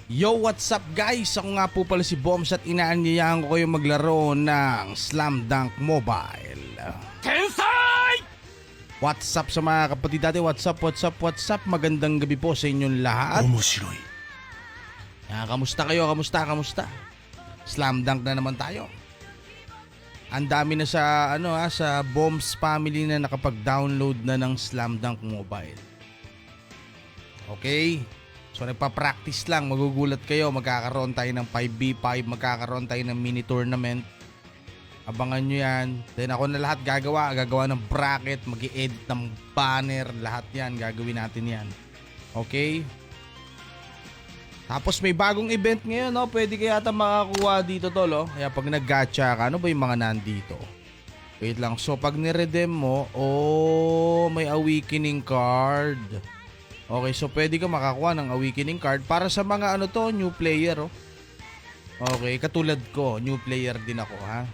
Yo, what's up guys? Ako nga po pala si Bombs at inaanyayahan ko kayo maglaro ng Slam Dunk Mobile. Tensai! What's up sa mga kapatid natin? What's up? Magandang gabi po sa inyong lahat. Omoshiroi. Kamusta kayo? Kamusta? Slam Dunk na naman tayo. Ang dami na sa sa Bombs family na nakapag-download na ng Slam Dunk Mobile. Okay? So nagpa-practice lang, magugulat kayo, magkakaroon tayo ng 5v5, magkakaroon tayo ng mini tournament. Abangan nyo yan. Then ako na lahat gagawa ng bracket, mag-i-edit ng banner, lahat yan, gagawin natin yan. Okay? Tapos may bagong event ngayon, no? Pwede kaya yata makakuha dito tol, oh. Kaya pag nag-gacha ka, ano ba yung mga nandito? Wait lang, so pag niredeem mo, may awakening card. Okay, so pwede ka makakuha ng awakening card para sa mga new player, oh. Okay, katulad ko, new player din ako, ha.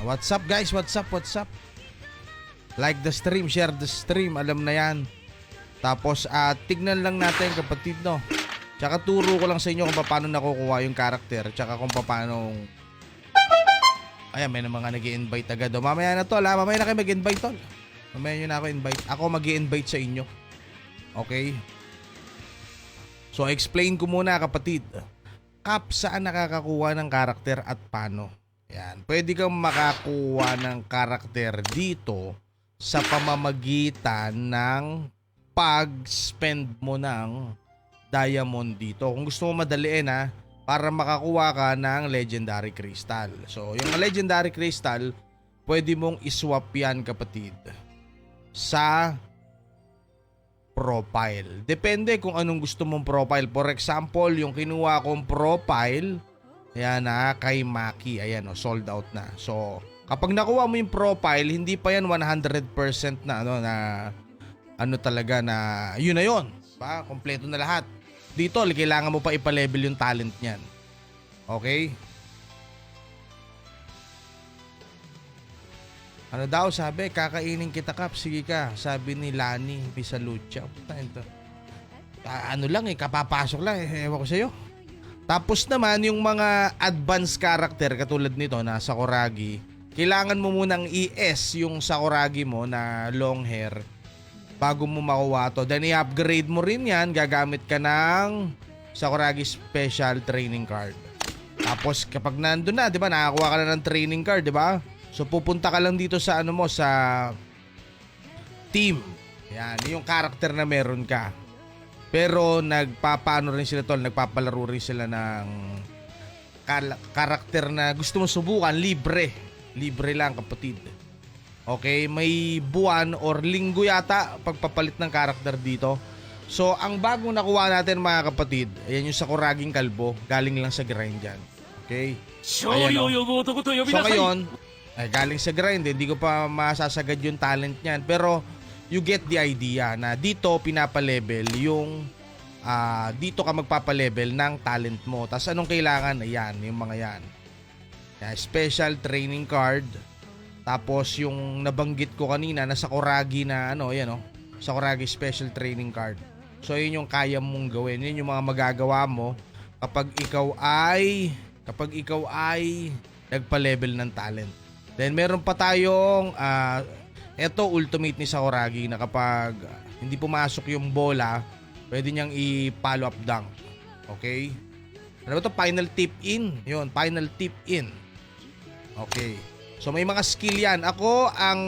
What's up guys? What's up? Like the stream, share the stream, alam na yan. Tapos tignan lang natin kapatid, no. Tsaka turo ko lang sa inyo kung paano nakukuha yung character, tsaka kung paano. Ayan, may mga nag-i-invite agad, oh. Mamaya na tol, ha. Mamaya na kayo mag-invite tol. Mamaya nyo na ako invite. Ako mag-i-invite sa inyo. Okay? So, explain ko muna kapatid. Kap, saan nakakakuha ng karakter at paano? Yan. Pwede kang makakuha ng karakter dito sa pamamagitan ng pag-spend mo ng diamond dito. Kung gusto mo madaliin, ha, para makakuha ka ng legendary crystal. So, yung legendary crystal, pwede mong iswap yan kapatid sa profile. Depende kung anong gusto mong profile. For example, yung kinuha kong profile, ayan na, kay Maki. Ayan, sold out na. So, kapag nakuha mo yung profile, hindi pa yan 100% na, talaga na, yun na yun. Pa, kompleto na lahat. Dito, kailangan mo pa ipalevel yung talent niyan. Okay? Ano daw sabi? Kakainin kita Kap. Sige ka. Sabi ni Lani Bisalucha. Kapapasok lang. Ewan ko sa'yo. Tapos naman yung mga advanced character katulad nito na Sakuragi. Kailangan mo munang i-S yung Sakuragi mo na long hair bago mo makuha to. Then i-upgrade mo rin yan. Gagamit ka ng Sakuragi Special Training Card. Tapos kapag nandun na, di ba? Nakakuha ka na ng training card, di ba? So pupunta ka lang dito sa sa team. Yan, yung character na meron ka. Pero nagpapano rin sila tol, nagpapalaro rin sila ng karakter na gusto mo subukan, libre. Libre lang kapatid. Okay, may buwan or linggo yata pagpapalit ng karakter dito. So ang bagong nakuha natin mga kapatid, ayan yung Sakuraging kalbo, galing lang sa grind yan. Okay? Ayan, so ngayon, galing sa grind, hindi ko pa masasagad yung talent niyan. Pero you get the idea na dito pinapalevel yung dito ka magpapalevel ng talent mo. Tapos anong kailangan? Ayan, yung mga yan. Special training card. Tapos yung nabanggit ko kanina na Sakuragi na Sakuragi special training card. So yun yung kaya mong gawin. Yun yung mga magagawa mo kapag ikaw ay nagpa-level ng talent. Then meron pa tayong ultimate ni Sakuragi na kapag hindi pumasok yung bola, pwede niyang i-follow up dunk. Okay? Ano ba ito? Final tip in. Yun, final tip in. Okay. So may mga skill yan. Ako ang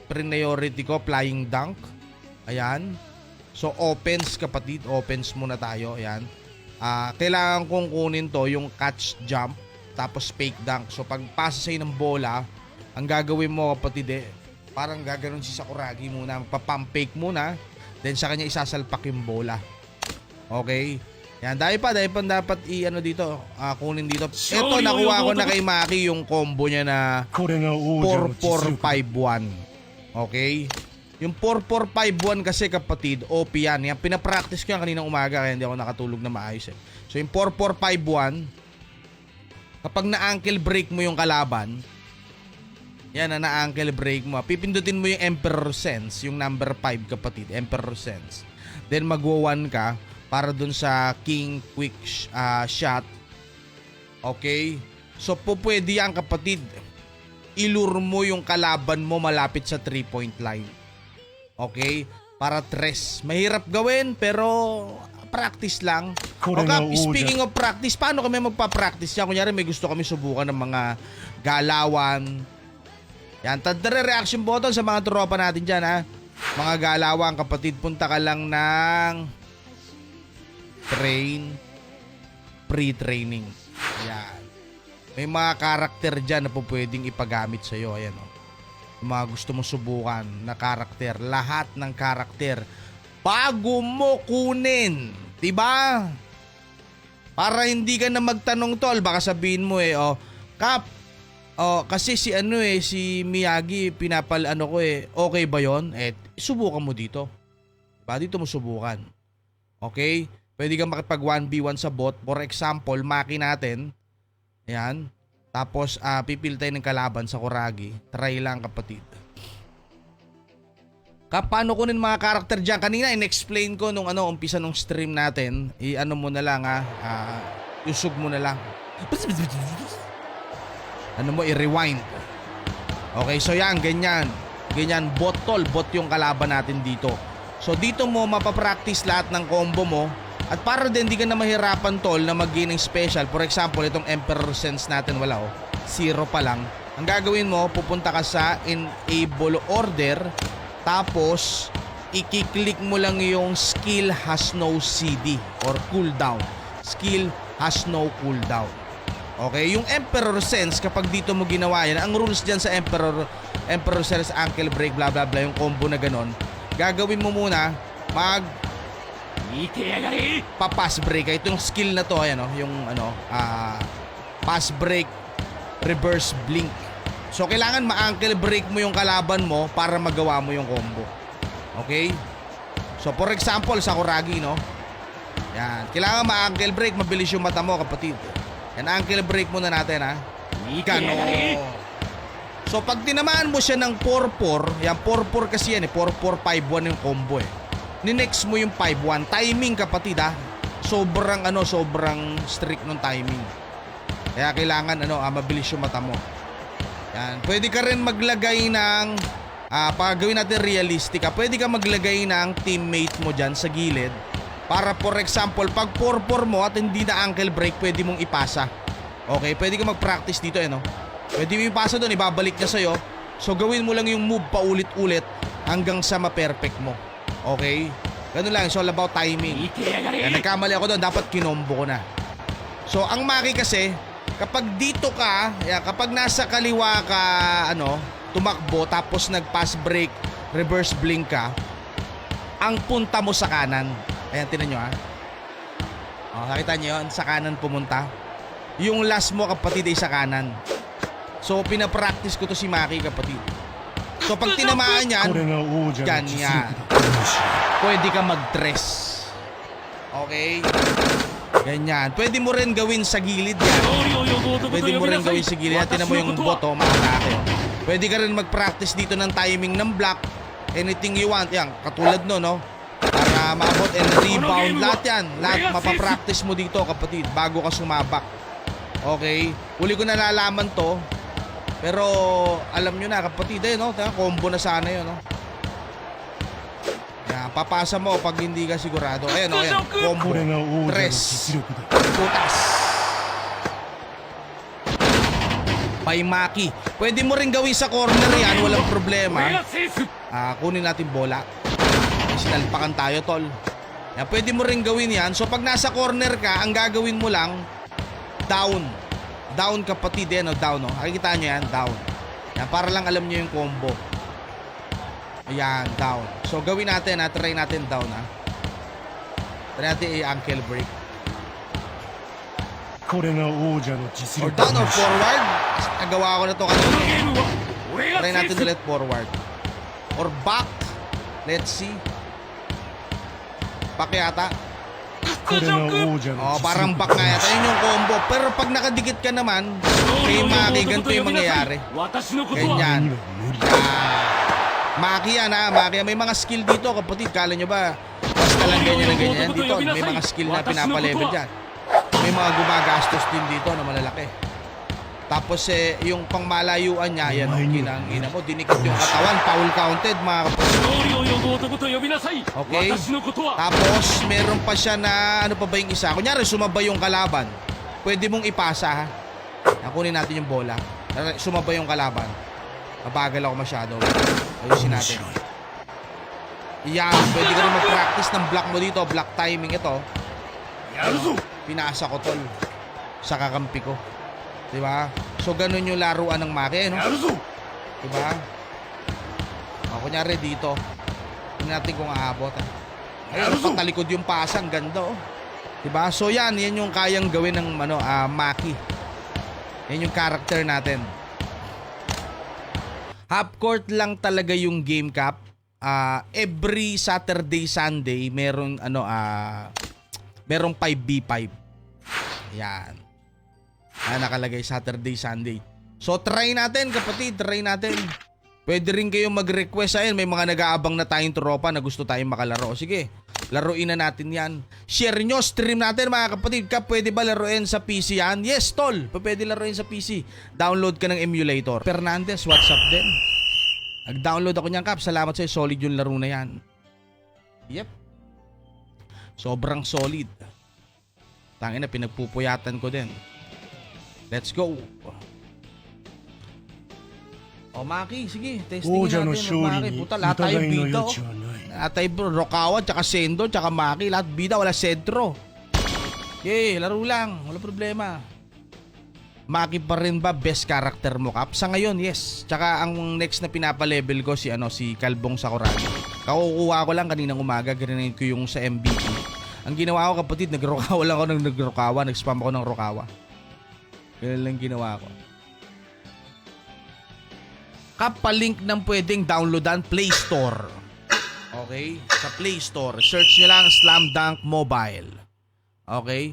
priority ko flying dunk. Ayan. So offense kapatid, offense muna tayo. Ayan. Kailangan kong kunin to yung catch jump tapos fake dunk. So pag pasa sa'yo ng bola, ang gagawin mo kapatid parang gaganon si Sakuragi muna, magpa-pump fake muna, then sa kanya isasalpak yung bola. Okay? Yan, dahil pa dapat dito, kunin dito. Ito, nakuha ko na kay Maki yung combo niya na 4451. Okay? Yung 4451 kasi kapatid, OP yan. Yan, pinapractice ko yan kaninang umaga kaya hindi ako nakatulog na maayos So yung 4451, kapag na-ankle break mo yung kalaban, yan na-ankle break mo, pipindutin mo yung Emperor Sense, yung number 5 kapatid, Emperor Sense. Then magwa-1 ka. para dun sa king quick shot. Okay? So pwede yan kapatid. Ilure mo yung kalaban mo malapit sa 3-point line. Okay? Para tres. Mahirap gawin pero practice lang. Okay, speaking of practice, paano kami magpa-practice yan? Kunyari may gusto kami subukan ng mga galawan. Yan, tanda reaction button sa mga tropa natin dyan ha. Mga galawan kapatid, punta ka lang ng pre-training. Ayan. May mga karakter dyan na po pwedeng ipagamit sa'yo. Ayan o. Yung mga gusto mo subukan na karakter. Lahat ng karakter. Bago mo kunin. Diba? Para hindi ka na magtanong tol. Baka sabihin mo Kap, kasi si Miyagi okay ba yon? Subukan mo dito. Diba? Dito mo subukan. Okay? Pwede kang makipag 1v1 sa bot. For example, Maki natin. Ayan. Tapos, pipil tayo ng kalaban sa Kuragi. Try lang, kapatid. Paano kunin mga karakter dyan? Kanina, in-explain ko nung umpisa nung stream natin. Mo na lang, usog mo na lang. I-rewind. Okay, so yan, ganyan. Ganyan, bot tol. Bot yung kalaban natin dito. So, dito mo mapapractice lahat ng combo mo. At para din di ka na mahirapan tol na mag-gain ng special. For example, itong Emperor Sense natin wala 0 pa lang. Ang gagawin mo, pupunta ka sa enable order. Tapos, i-click mo lang yung skill has no CD or cooldown. Skill has no cooldown. Okay, yung Emperor Sense kapag dito mo ginawa yan, ang rules dyan sa Emperor Sense, ankle break, bla bla bla, yung combo na ganon. Gagawin mo muna, pass break. Itong skill na to, yung pass break, reverse blink. So kailangan ma-ankle break mo yung kalaban mo para magawa mo yung combo. Okay? So for example, sa Kuragi, yan, kailangan ma-ankle break, mabilis yung mata mo, kapatid. Yan, ankle break muna natin, ha. Gano. So pag tinamaan mo siya ng 4-4, yan 4-4 kasi yan 4-4-5-1 yung combo Ni-next mo yung 5-1. Timing, kapatid, ha. Sobrang strict nung timing. Kaya kailangan mabilis yung mata mo. Yan. Pwede ka rin maglagay ng pag gawin natin realistic, pwede ka maglagay ng teammate mo dyan sa gilid. Para for example, pag 4-4 mo at hindi na ankle break, pwede mong ipasa. Okay, pwede ka mag-practice dito Pwede mo ipasa doon, ibabalik niya sa'yo. So gawin mo lang yung move paulit-ulit hanggang sa ma-perfect mo. Okay? Ganun lang, it's all about timing. Yan, nagkamali ako doon, dapat kinombo ko na. So ang Maki kasi, kapag dito ka, kapag nasa kaliwa ka, tumakbo, tapos nag-pass break, reverse blink ka, ang punta mo sa kanan. Ayan, tinan nyo nakita nyo yun? Sa kanan pumunta. Yung last mo, kapatid, ay sa kanan. So, pinapractice ko to si Maki, kapatid. So, pag tinamaan yan, ganyan. Pwede ka mag-dress. Okay? Ganyan. Pwede mo rin gawin sa gilid yan. Pwede mo rin gawin sa gilid. Tinan mo yung bot, makatake. Pwede ka rin mag-practice dito ng timing ng block. Anything you want. Yan, katulad para maabot and rebound. Lahat yan. Lahat mapapractice mo dito, kapatid, bago ka sumabak. Okay? Uli ko nalalaman to. Pero alam nyo na, kapatid, combo na sana yun, Yan, papasa mo pag hindi ka sigurado. Ayan, combo. Tres. Putas. By Maki. Pwede mo rin gawin sa corner yan, walang problema. Kunin natin bola. Sinalpakan tayo, tol. Yan, pwede mo rin gawin yan. So pag nasa corner ka, ang gagawin mo lang, down. Down, kapatid, down, Nakikita nyo yan, down. Yan, para lang alam nyo yung combo. Ayan, down. So gawin natin, try natin down, Try natin i-ankle break. Or down or forward. Nagawa ko na to kanina. Try natin ulit forward. Or back. Let's see. Back yata. Parang back nga yata. Yun yung combo. Pero pag nakadikit ka naman, kay Maki, ganito yung mangyayari. Ganyan. Maki yan, Maki. May mga skill dito, kapatid. Kala nyo ba? Basta basta lang ganyan na ganyan. Dito, may mga skill na pinapalevel dyan. May mga gumagastos din dito na malalaki. Tapos yung pangmalayuan niya, yan, kinangina mo, dinikit yung katawan, foul counted, mga kapatid. Okay? Tapos, meron pa siya na, ano pa ba yung isa? Kunyari, sumabay yung kalaban. Pwede mong ipasa, ha? Nakunin natin yung bola. Sumabay yung kalaban. Mabagal ako masyado. Ayusin natin. Yan, pwede ka rin mag-practice ng block mo dito. Block timing ito. Pinasa ko, tol. Sa kakampi ko. Diba? So, ganun yung laruan ng Maki, no? Diba? O, kunyari dito. Tingnan natin kung aabot, ha? Ayun, patalikod yung pasang. Ganda, oh. Diba? So, yan yung kayang gawin ng Maki. Yan yung character natin. Half court lang talaga yung game cap. Every Saturday, Sunday, merong merong 5v5. Yan. Nakalagay Saturday, Sunday. So try natin, kapatid, try natin. Pwede rin kayong mag-request ayun, may mga nag-aabang na tayong tropa na gusto tayong makalaro. Sige, laruin na natin yan. Share nyo, stream natin mga kapatid. Kap, pwede ba laruin sa PC yan? Yes, tol, pwede laruin sa PC. Download ka ng emulator. Fernandez, what's up din? Nag-download ako niyan, Kap. Salamat sa'yo, solid yung laro na yan. Yep. Sobrang solid. Tangina, pinagpupuyatan ko din. Let's go. O, Maki, sige. Testing natin. Maki, puta, lahat tayo bida. Lahat tayo Rokawa, tsaka Sendo, tsaka Maki. Lahat bida, wala sentro. Okay, laro lang. Wala problema. Maki pa rin ba best character mo, Kap? Sa ngayon, yes. Tsaka ang next na pinapalevel ko si Kalbong Sakuragi. Kakukuha ko lang kaninang umaga. Ganun ko yung sa MVP. Ang ginawa ko, kapatid, nag-Rokawa lang ako ng nag-Rokawa. Nag-spam ako ng Rokawa. Ganun lang ginawa ko. Kapalink ng pwedeng downloadan Play Store. Okay? Sa Play Store. Search nyo lang Slam Dunk Mobile. Okay?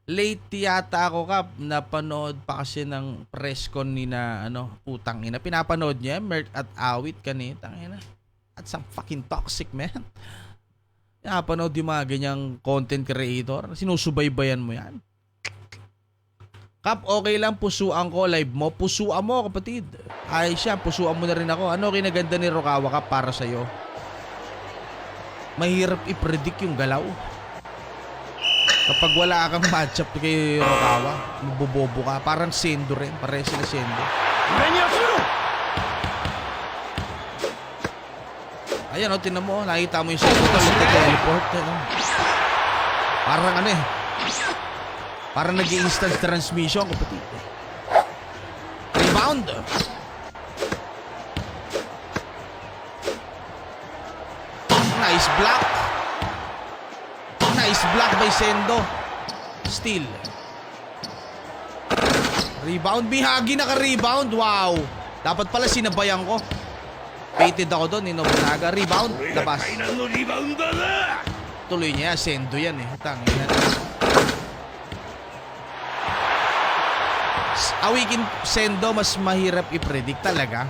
Late yata ako, Kap. Napanood pa kasi ng press con ni na putang ina. Pinapanood niya, Mert at Awit kanitang ina. At some fucking toxic, man. Pinapanood yung mga ganyang content creator. Sinusubaybayan mo yan. Kap, okay lang pusuan ko live mo. Pusuan mo, kapatid. Ay siya, pusuan mo na rin ako. Ano kinaganda ni Rokawa, Kap, para sa'yo? Mahirap i-predict yung galaw. Kapag wala kang matchup kay Rokawa, mabobobo ka. Parang Sendo rin. Pareho sila Sendo. Ayan, tinan mo. Nakita mo yung Sendo. Nagte-teleport. Parang parang nag-instant transmission, kapatid. Rebound. Nice block. Nice block by Sendo. Steal. Rebound. Bihagi naka-rebound. Wow. Dapat pala sinabayan ko. Baited ako doon. Nobunaga. Rebound. Labas. Tuloy niya. Sendo yan eh. Tangina. Awikin Sendo mas mahirap i-predict talaga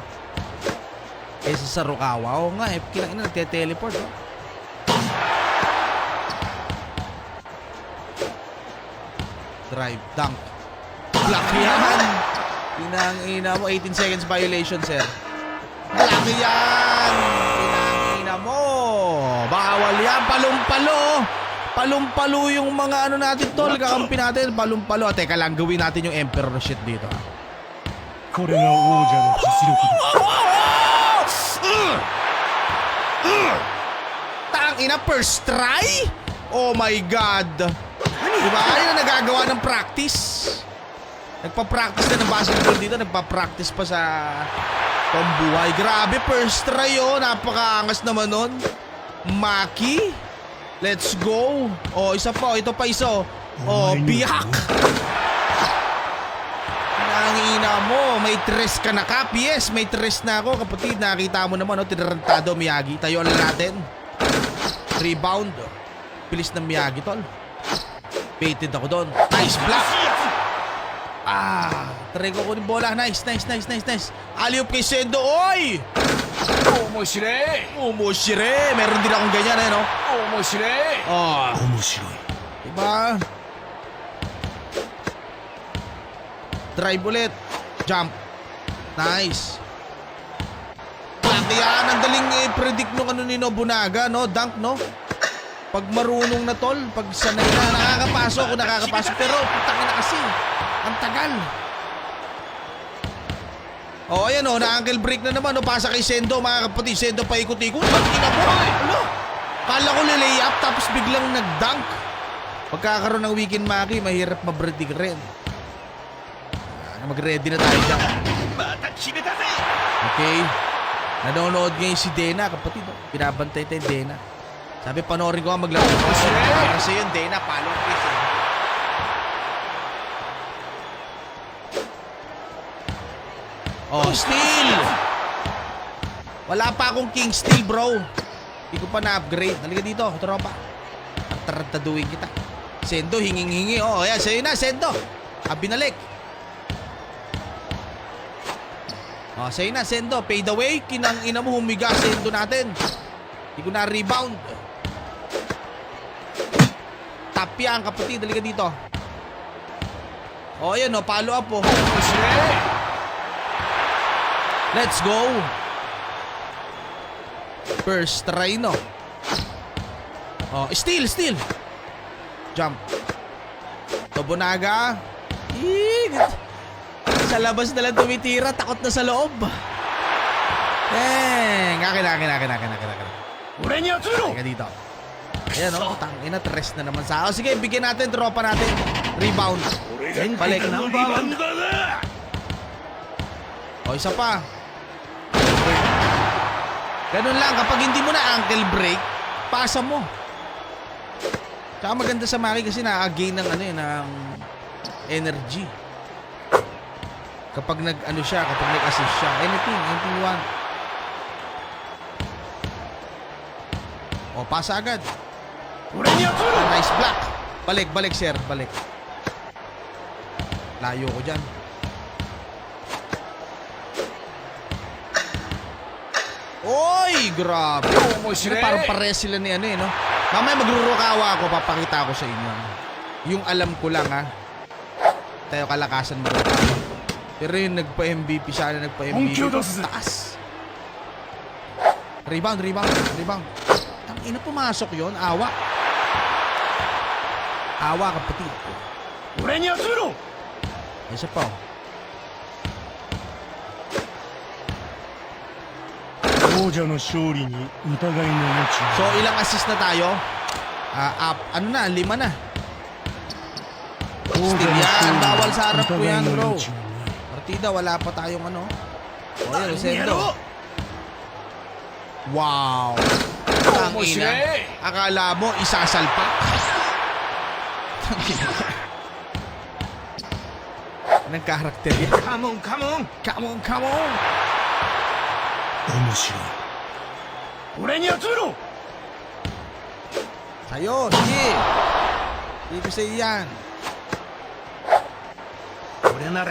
kaysa sa Rokawa. Oo nga, kinain na nagte-teleport. Drive, dunk. Block yan. Pinangina mo. 18 seconds violation, sir. Block yan. Pinangina mo. Bawal yan. Palong-palo. Palumpalo yung mga natin, tol. Kakampi natin. Palumpalo. Teka lang, gawin natin yung Emperor shit dito. Tangina, first try? Oh my God. Diba? Ayun na nagagawa ng practice. Nagpa-practice na ng basketball dito. Nagpa-practice pa sa pambuhay. Grabe, first try oh. Napakaangas naman nun. Maki. Let's go. Oh, isa pa. Ito pa isa. Oh, biyak. Nangina mo. May tres ka na, Kap. Yes, may tres na ako. Kapatid, nakita mo naman. Tinarantado, Miyagi. Tayo lang natin. Rebound. Bilis ng Miyagi, tol. Baited ako doon. Nice block. Try ko kunin bola. Nice. Alley-oop kay Sendo. Oy! Umushire. Meron din akong ganyan no? Oh. Diba? Drive ulit. Jump. Nice. Yan, ang daling i-predict nung ano ni Nobunaga, no? Dunk, no? Pag marunong na tol, pag sanay na, nakakapasok. Pero, putangin na kasi. Ang tagal. Oh, ayan, oh, na-ankle break na naman, no? Pasa kay Sendo, mga kapatid. Sendo paikot-ikot. Ba't kinabuhay? Ano? Kala ko lilay up, tapos biglang nag-dunk. Pagkakaroon ng weekend maki, mahirap mabredig rin. Mag-ready na tayo dyan. Okay. Nanonood ngayon si Dena, kapatid. Pinabantay tayo Dena. Sabi, panoorin ko nga maglaro. Kasi yun, Dena, follow please. Oh, steal! Wala pa akong king steal, bro. Hindi ko pa na-upgrade. Halika dito, tropa. Tartaduin kita. Sendo, hinging-hingi. Oh, ayan, sa'yo na, Sendo. Binalik. Oh, sa'yo na, Sendo. Fade away. Kinang ina mo, humiga, Sendo natin. Hindi ko na-rebound. Tap yan, kapatid. Halika dito. Oh, ayan, oh. Follow up, oh. Let's go. First try, no? Oh, steal. Jump. Nobunaga. Sa labas na lang tumitira, takot na sa loob. Akin. Teka dito. Ayan o, tangina, tres na naman sa... sige, bigyan natin, tropa natin. Rebound. Balik. O, isa pa. Ganun lang, kapag hindi mo na ankle break, pasa mo. Tsaka maganda sa Maki kasi nakagain ng ng energy. Kapag kapag nag-assist siya. Anything you want. O, pasa agad. Nice block. Balik, sir. Balik. Layo ko dyan. Oy, grabe. Parang pares sila ni no? Mamaya magrurukawa ako, papakita ko sa inyo. Yung alam ko lang, ha. Tayo kalakasan mo. Pero yung nagpa-MVP siya na nagpa-MVP. Taas. Rebound. Ang ina, pumasok yon. Awa, kapatid. Isa pa. So, ilang assist na tayo? Ano na? 5 na. Still yan. Bawal sa harap ko yan, bro. Partida, wala pa tayong O, yan, Sendo. Wow. Tangina. Akala mo, isasalpak. Anong karakter yan? Come on. Sa'yo, sige. Hindi ko sa'yo yan. Okay lang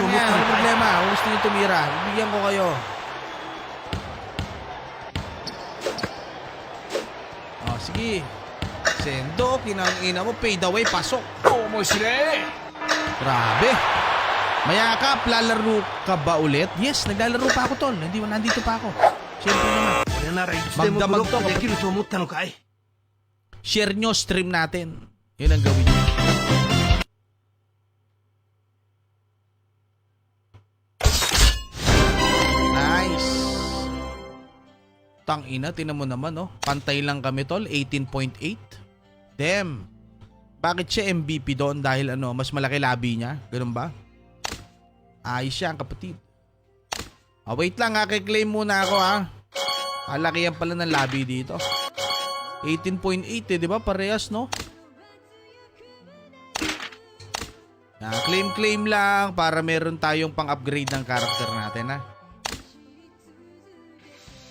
yan. Ano problema? Kung gusto nyo tumira, bibigyan ko kayo. Oh, sige. Sendo, kinangina mo, fade away, pasok. Grabe. Mayakap, lalaro ka ba ulit? Yes, naglalaro pa ako, tol. Nandito pa ako. Siyempre naman. Magdamag to. Share nyo, stream natin. Yun ang gawin nyo. Nice. Tangina, tinan mo naman, Pantay lang kami, tol. 18.8. Damn. Bakit siya MVP doon? Dahil mas malaki labi niya? Ganun ba? Ayos siya, kapatid. Wait lang, kikclaim muna ako, ha. Laki yan pala ng labi dito. 18.8, di ba? Parehas, no? Claim lang para meron tayong pang-upgrade ng character natin, ha.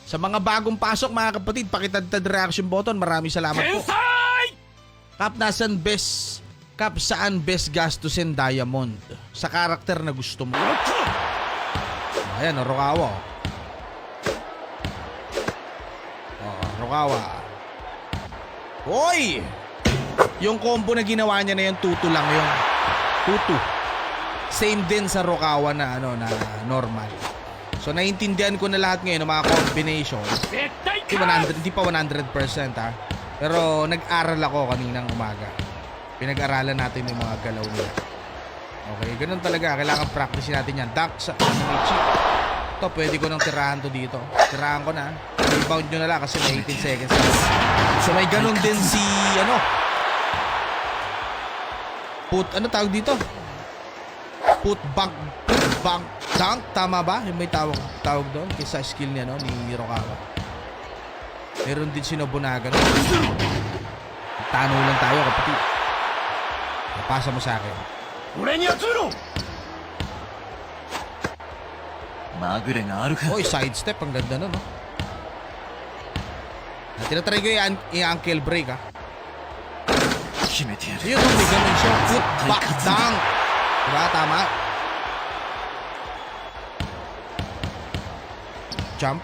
Sa mga bagong pasok, mga kapatid, pakitad-tad reaction button. Maraming salamat po. Kap, saan best gastusin diamond? Sa karakter na gusto mo. Ayan, Orokawa. Rukawa. Hoy! Yung combo na ginawa niya na yun, tutu lang yun. Tutu. Same din sa Rukawa na na normal. So naiintindihan ko na lahat ngayon ng mga combination. Hindi pa 100% ha. Pero nag-aral ako kaninang umaga. Pinag-aralan natin yung mga galaw nila. Okay, ganun talaga. Kailangan practice natin yan. Duck sa Michi. Ito, pwede ko nang tirahan to dito. Tirahan ko na. Rebound nyo na lang kasi may 18 seconds. So may ganun din si ano tawag dito? Put back dunk. Tama ba? Yung may tawag doon kaysa skill niya ni Rukawa. Meron din si Nobunaga. Tano lang tayo kapatid. Pasa mo sa akin. Oy, sidestep. Ang ganda nun, no? Tinatry ko yung ankle break, ha? Yun, may ganun siya. Foot back dunk. Diba? Tama. Jump.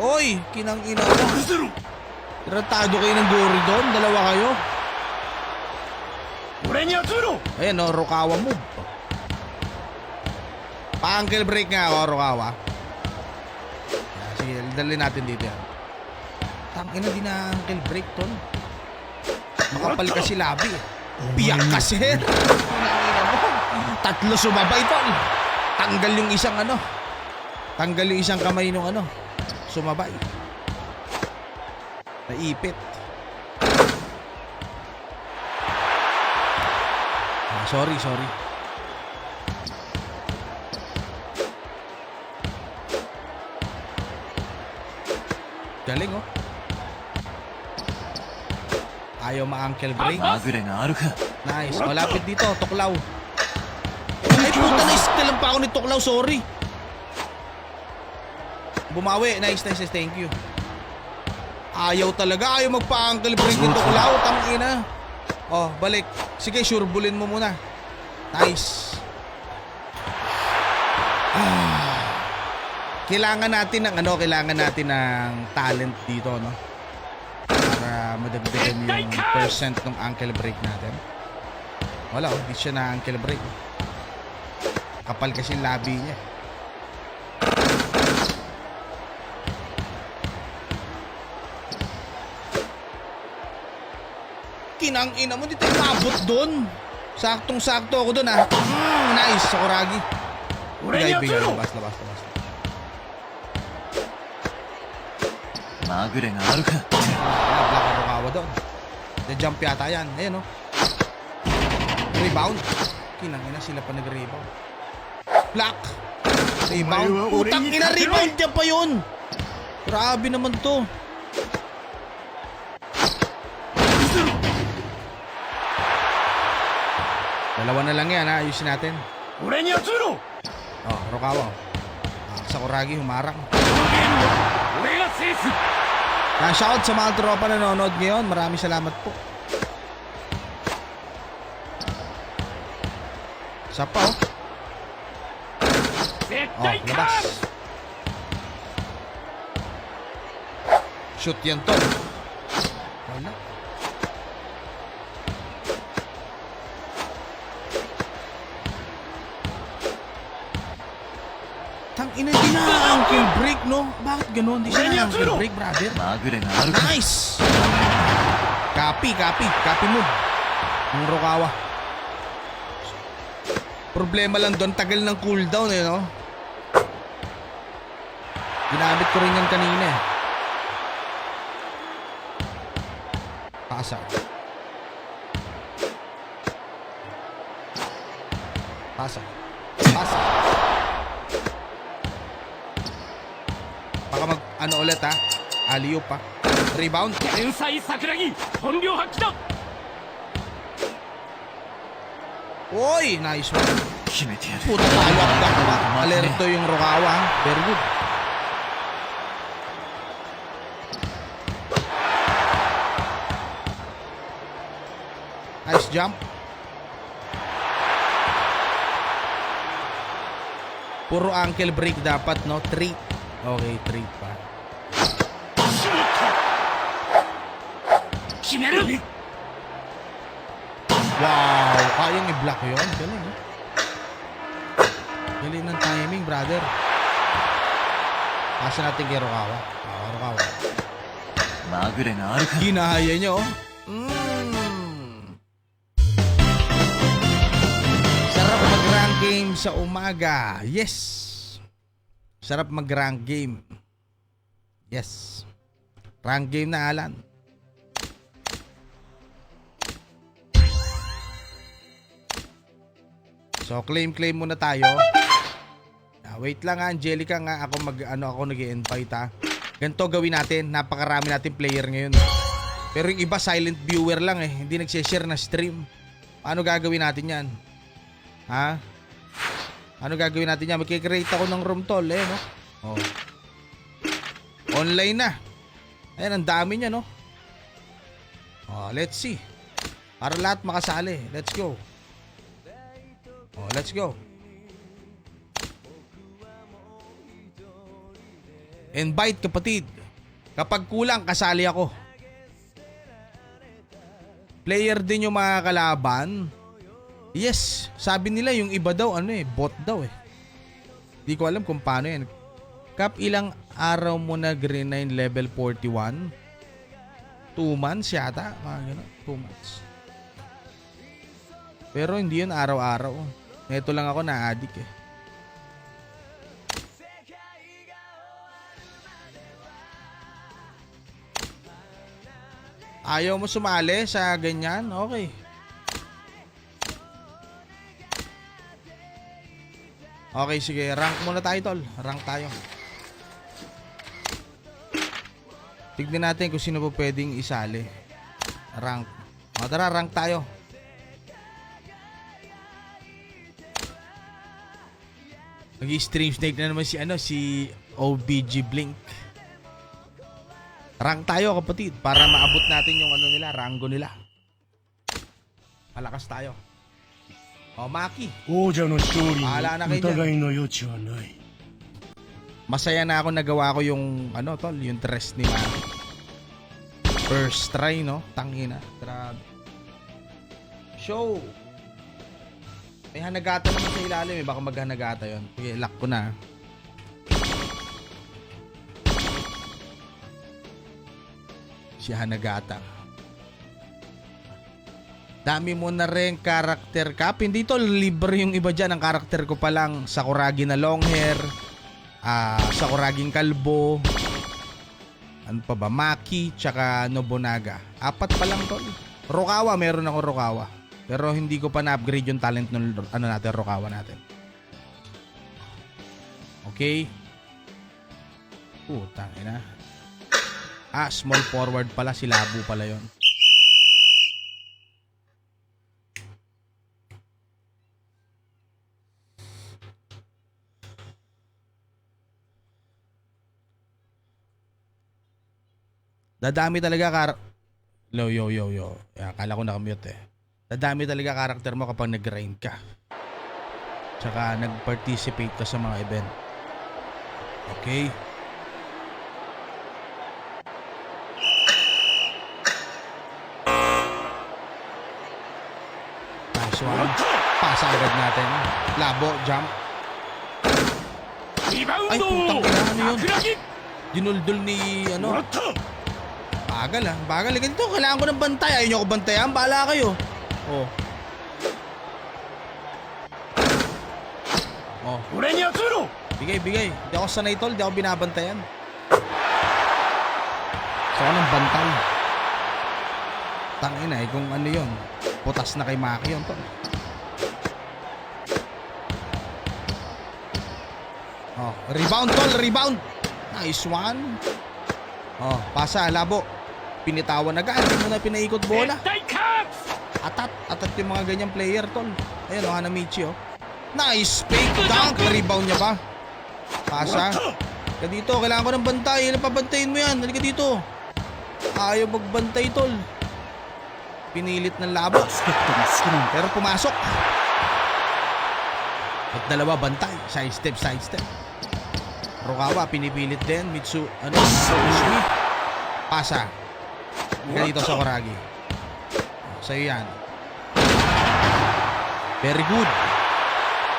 Oy, kinang ina mo. Tratado kayo ng Dory doon. Dalawa kayo. Ayan, no, Rukawa move. Pa-ankle break nga ako, Rukawa. Sige, dali natin dito yan. Tangina din na ankle break, ton. Makapal kasi labi. Piyak kasi. Kinangina mo. Tatlo sumabay, ton. Tanggal yung isang kamay nung sumabay. Naipit. Sorry. Galing, oh. Ayaw ma-ankle break. Nice. Malapit dito, tuklaw. Ay, puta, na-stealan pa ako ni tuklaw. Sorry. Bumawi. Nice. Thank you. Ayaw talaga. Ayaw magpa-ankle break ni tuklaw. Tangina. Oh, balik. Sige, surebulin mo muna. Nice. Kailangan natin ng talent dito, no? Para madagdagan yung percent ng ankle break natin. Wala, hindi siya na ankle break. Kapal kasi yung labi niya. Kinang ina mo, di tayo mabot doon. Saktong-sakto ako doon, ha. Nice, Sakuragi. Bigay. Labas. Black ang Rukawa doon. Na-jump yata yan. Ayan, no. Rebound. Kinang ina, sila pa nag-rebound. Black. Rebound. Utang ina, rebound niya pa yun. Grabe naman to. Dalawa na lang yan, ha. Ayusin natin. Oh, Rukawa. Sakuragi, humarang. Shoutout sa mga tropa na nanonood ngayon. Maraming salamat po. Isa pa, oh. Oh, labas. Shoot yan to. Wala. Tangina, di na ankle break, no? Bakit ganun? Di siya na ankle break, brother. Nice! Copy move ng Rukawa. Problema lang doon, tagal ng cooldown, no? Ginamit ko rin yan kanina, eh. Pasa. Baka ulit, ha? Alley-oop, ha? Rebound. Tensai Sakuragi, honryou hakki da. Oy, nice one. Puta, talwak ka. Alerto yung Rukawa, ha? Very good. Nice jump. Puro ankle break dapat, no? 3. Okay, trade pa. しまった決める Wow! Kayang i-block yun. Galing, eh. Galing ng timing, brother. Pasa natin kay Rukawa. Rukawa. まぐれがあるか Ginaya niya, oh. Sarap mag-rank game sa umaga. Yes! Sarap mag-rank game. Yes. Rank game na, Alan. So, claim muna tayo. Wait lang, Angelica nga. Ako nag-i-invite, ha. Ganito gawin natin. Napakarami natin player ngayon. Pero yung iba silent viewer lang eh. Hindi nagsishare na stream. Paano gagawin natin yan? Ha? Ano gagawin natin yan? Magkikreate ako ng room tol eh, no? Oh. Online na. Ayan, ang dami niya, no? Oh, let's see. Para lahat makasali. Let's go. Oh, let's go. Invite kapatid. Kapag kulang, kasali ako. Player din yung mga kalaban. Yes, sabi nila yung iba daw, bot daw eh. Di ko alam kung paano yan. Kap, ilang araw mo nag-renine level 41? 2 months yata. Mga gano'n, 2 months. Pero hindi yun araw-araw. Neto lang ako na-addict eh. Ayaw mo sumali sa ganyan? Okay. Okay, sige. Rank muna tayo, tol. Rank tayo. Tignan natin kung sino po pwedeng isali. Rank. O, tara, rank tayo. Nag-i-stream snake na naman si OBG Blink. Rank tayo kapatid para maabot natin yung nila, rango nila. Malakas tayo. O, Maki. 王者の勝利に Bahala na kayo 疑いの余地はない Masaya na ako nagawa ko yung tol, yung dress ni Maki. First try, no? Tangina. Grabe. Show. May hanagata naman sa ilalim eh. Baka maghanagata yun. Sige, lock ko na. Si Hanagata. Dami mo na rin karakter cap. Hindi to libre yung iba dyan. Ang karakter ko pa lang Sakuragi na long hair. Sakuraging kalbo. Ano pa ba? Maki tsaka Nobunaga. 4 pa lang to. Rukawa, meron ako Rukawa. Pero hindi ko pa na-upgrade yung talent ng natin, Rukawa natin. Okay. Putang ina. Small forward pala. Si Labo pala yon. Dadami talaga yo. Akala ko nakamute eh. Dadami talaga karakter mo kapag nag-grind ka. Tsaka nag-participate ka sa mga event. Okay? Pasa agad natin. Labo, jump. リバウ Ay, ンド putang ina, ano yun? 桜木 Dinuldol ni ano. もらった Bagal ah. Bagal. Ganito, kailangan ko ng bantay. Ayaw nyo ko bantayan. Bahala kayo. Oh. 俺に集めろ Bigay. Di ako sanay tol. Di ako binabantayan. So, anong bantay? Tangina eh. Kung ano yun. Putas na kay Maki yun tol. Rebound tol. Rebound. Nice one. Pasa. Labo. Pinitawan agad. Hindi mo na pinaikot bola. 絶対勝つ Atat yung mga ganyang player tol. Ayan Hanamichi Nice fake dunk. Rebound niya pa. Pasa. Halika dito. Kailangan ko ng bantay. Ano pabantayin mo yan? Halika dito. Ayaw magbantay tol. Pinilit ng Labo. 助っ人が少ない Pero pumasok. At dalawa bantay. Side step. Rukawa, pinipilit din. Usumi. Pasa. Ganito sa Sakuragi. Sa'yo yan. Very good.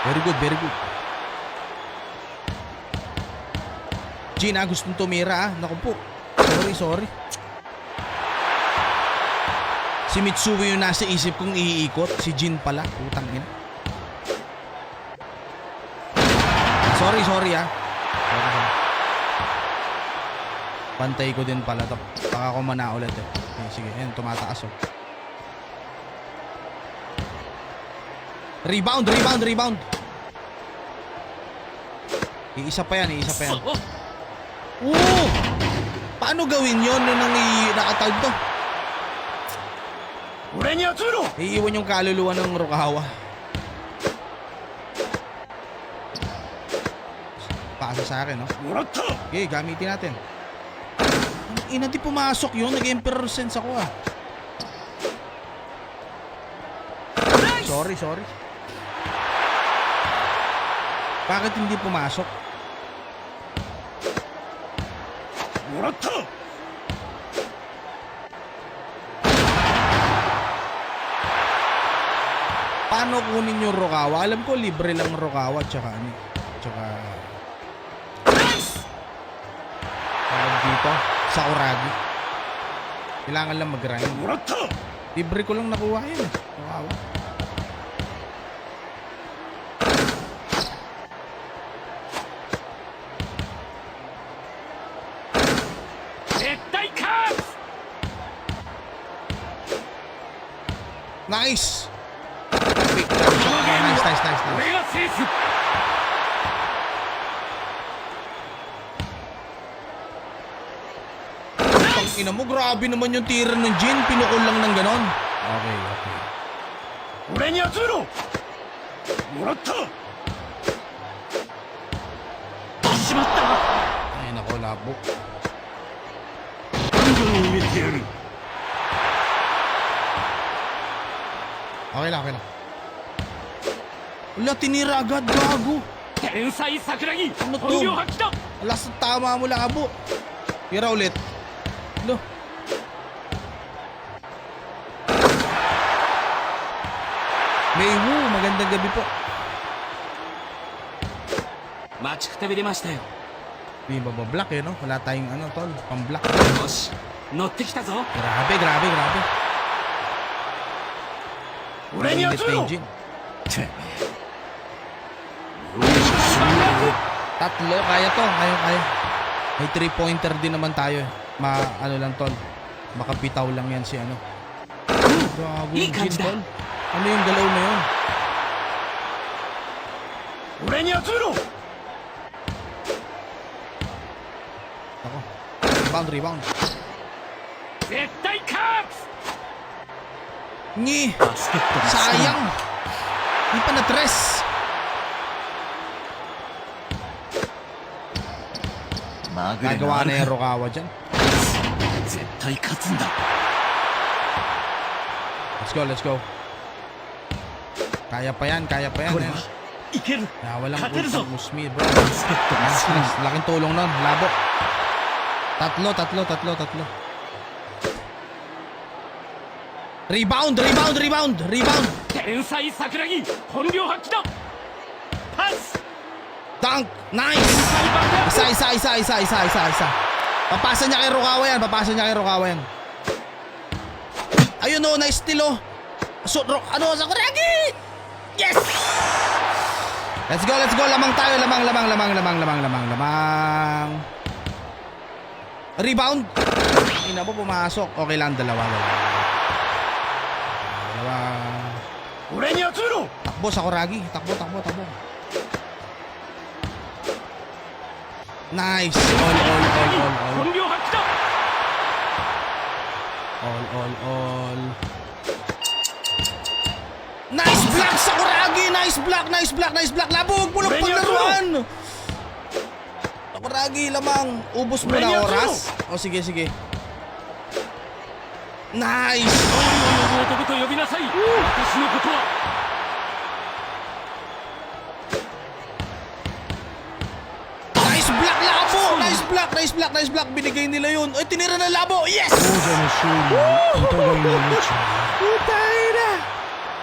Very good, very good. Gina, gustong tumira ah. Naku po. Sorry. Si Mitsui yung nasa isip kong iikot. Si Jin pala. Utang ina. Sorry ah. Sorry. Pantay ko din pala. Baka ako mana ulit eh. Okay, sige, ayan, tumataas oh. Rebound. Iisa pa yan. Oo! Paano gawin yun nung nakatag to? 俺に集めろ Iiwan yung kaluluwa ng Rukawa. Paasa sa akin, no? もらった Okay, gamitin natin. Ina, di pumasok yun. Nag-emperor sense ako ah. Sorry. Bakit hindi pumasok? もらった Paano kunin yung Rukawa? Alam ko libre lang Rukawa tsaka ano. Tsaka tawag dito, Sakuragi. Kailangan lang mag-grind. もらった Libre ko lang nakuha yun. Rukawa. Nice! Pick. Nice. 俺が制す Ina mo, grabe naman yung tira ng Jin. Pinukol lang ng ganon. Okay. 俺に集めろもらった しまった Ay, nako, labo. ガンガン埋めてやる Okay lang. Wala, tinira agad, gago. 天才桜木 Ano to? 本領発揮だ Alas, tama mo labo. Tira ulit. Ano? Maywu, magandang gabi po. 待ちくたびれましたよ Di ba block eh, no? Wala tayong ano, tol. Pang-block. よし乗ってきたぞ Grabe. 俺に Mainit 集め na ろ yung Jin. Tatlo, kaya to. Kaya. May 3-pointer din naman tayo. Ano lang, tol. Makapitaw lang yan si ano. Gago yung Jin, tol. Ano yung galaw na yun? 俺に集めろ Ako. Rebound. 絶対勝つ Ngi! バスケットに Sayang! Di pa na-tres! Nagawa na yung Rukawa dyan. 絶対勝つんだ Let's go. Kaya pa yan. これはいける Walang Cutter zo. Usmi, bro. バスケットに Nice. Laking tulong nun. Labo. Tatlo. Rebound. 天才桜木本領発揮だパス Dunk. Nice. Isa. Papasa niya kay Rukawa yan. Ayun o, nice steal o. Sakuragi! Yes! Let's go. Lamang tayo. Lamang. Rebound. Ina mo, pumasok. Okay lang, dalawa. 俺に集めろ Takbo, Sakuragi. Takbo. Nice. All. 本領発揮だ All. Nice block, Sakuragi! Nice block! Labog mo lang paglaruan! Sakuragi, lamang. Ubus mo na oras? O, sige. Nice! 男と呼びなさい私のことは Nice block block, nice block, nice block. Binigay nila yun. Ay, tinira na labo. Yes! 王者の勝利に疑いの余地は Putay na.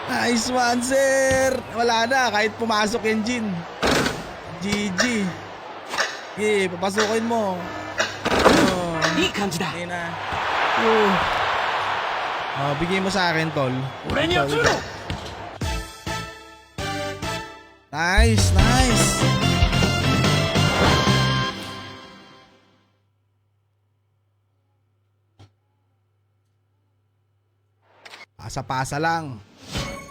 Nice one, sir. Wala na, kahit pumasok yung Jin. GG. Okay, papasukin mo. Oh, いい感じだ okay na. Oh, bigay mo sa akin, tol. 俺に集めろ Nice, nice. Pasa-pasa lang.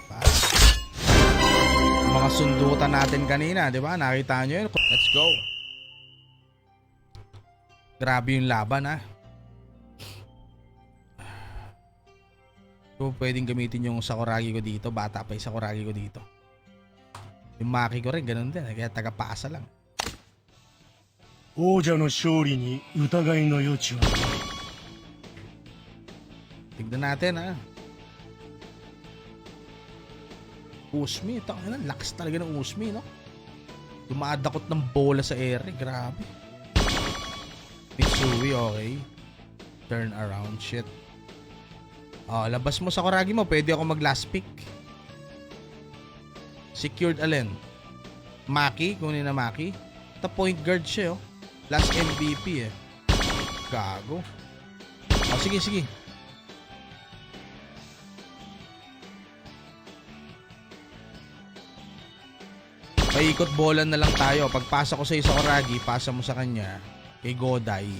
Diba? Mga sundutan natin kanina, di ba? Nakita nyo yun? Let's go. Grabe yung laban, ha? So, pwedeng gamitin yung Sakuragi ko dito. Bata pa yung Sakuragi ko dito. Yung Maki ko rin, ganun din. Kaya taga-pasa lang. 王者の勝利に疑いの余地はない Tignan natin, ha? Usmi. Tangina, lakas talaga ng Usmi, no? Dumadakot ng bola sa ere. Grabe. Mitsui, okay. Turn around, shit. Oh, labas mo sa Sakuragi mo. Pwede ako mag last pick. Secured alin? Maki, kunin na Maki. Ta point guard siya, oh. Last MVP, eh. Gago. Oh, sige, sige. Paikot bola na lang tayo. Pagpasa ko sa Sakuragi, pasa mo sa kanya kay Godai.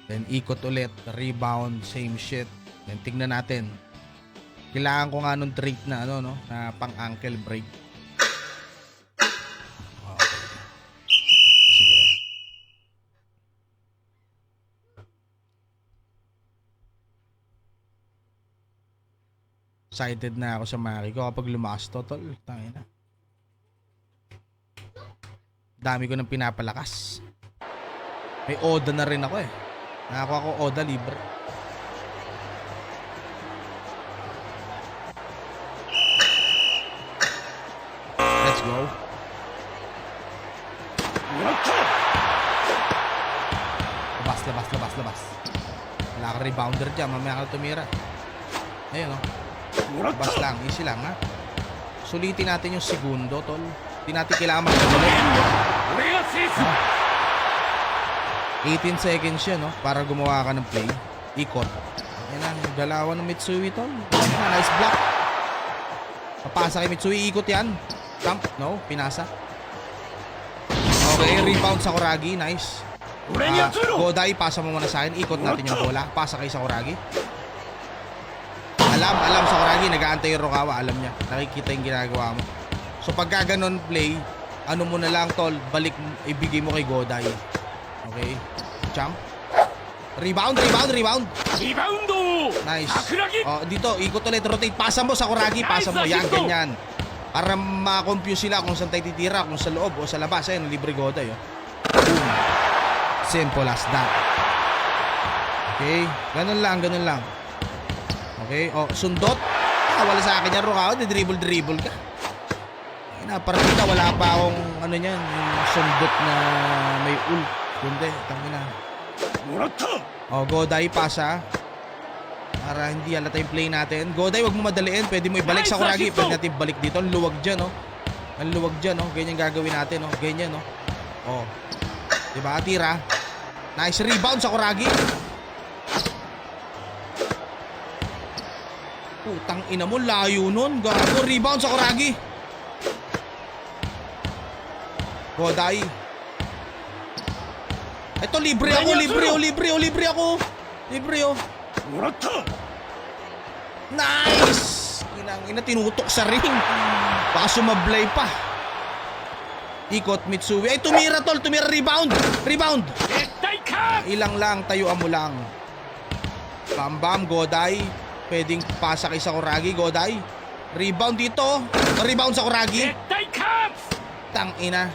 Then ikot ulit, rebound, same shit. Then tingnan natin. Kailangan ko nga nung trait na ano, no, na pang ankle break. Okay. Sige. Excited na ako sa Maki ko kapag lumakas to, tol. Tangina. Dami ko nang pinapalakas. May Oda na rin ako, eh. Nakakuha ko Oda libre. Let's go. Labas, labas, labas, labas. Wala ka rebounder dyan. Mamaya ka tumira. Ayun, oh. Labas lang. Easy lang, ha. Sulitin natin yung segundo, tol. Hindi natin kailangan magkagulit. 俺が制す 18 seconds yan, no? Para gumawa ka ng play. Ikot. Ayan na, galawan ng Mitsui, tol. Ayan na, nice block. Papasa kay Mitsui, ikot yan. Jump, no? Pinasa. Okay, rebound sa Sakuragi, nice. Godai, pasa mo muna sa akin. Ikot natin yung bola. Pasa kay Sakuragi. Alam Sakuragi, nag-aantay yung Rukawa. Alam niya, nakikita yung ginagawa mo. So pagka ganun play, ano mo na lang, tol, balik, ibigay mo kay Godai. Okay, jump. Rebound, rebound, rebound. リバウンド Nice. 桜木 Oh, dito, ikot ulit, rotate. Pasa mo sa Sakuragi, pasa mo. Yan, ganyan. Para ma-confuse sila kung saan tayo titira, kung sa loob o sa labas. Ayun, libre Godai, oh. Boom. Simple as that. Okay, ganun lang, ganun lang. Okay, oh, sundot. Wala sa akin yan, Rukawa. Dribble ka. Ay na, parang kita, wala pa akong, ano yan, yung sundot na may ult. Kundi, tangin na. もらった Oh, Godai, pasa. Para hindi halata yung play natin. Godai, wag mo madaliin. Pwede mo ibalik sa Sakuragi. Pwede natin balik dito. Ang luwag dyan, oh. Ang luwag dyan, oh. Ganyan gagawin natin, oh. Ganyan, oh. Oh. Diba? Tira. Nice rebound sa Sakuragi. Putang ina mo. Layo nun. Gago. Rebound sa Sakuragi. Godai. Ito, libre ako. Libre ako. Libre, oh. もらった Nice! Ina tinutok sa ring. Baka sumablay pa. Ikot, Mitsui. Ay, tumira, tol. Tumira, rebound. Rebound. 絶対か Ilang lang, tayuan mo lang. Bam, bam, Godai. Pwedeng pasa kay Sakuragi, Godai. Rebound dito. Rebound sa Sakuragi. 絶対か Tang ina.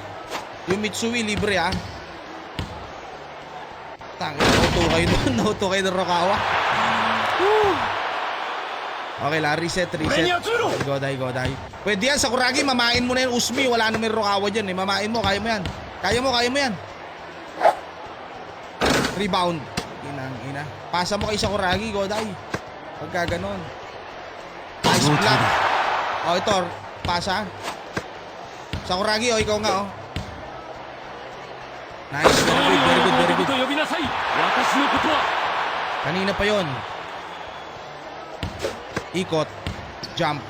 Yung Mitsui, libre, ah. Tang ina, nauto kayo doon. Nauto kayo ng Rukawa. Okay lang, reset. Godai. Pwede yan, Sakuragi, mamain mo na yan, Usmi. Wala naman Rukawa dyan, eh. Mamain mo, kaya mo yan. Kaya mo yan. Rebound. Ina. Pasa mo kay Sakuragi, Godai. Pagka ganon. Nice block. Oh, ito. Pasa. Sakuragi, oh, ikaw nga, oh. Nice. Very good. と呼びなさい。私のことは Kanina pa yon. Ikot. Jump.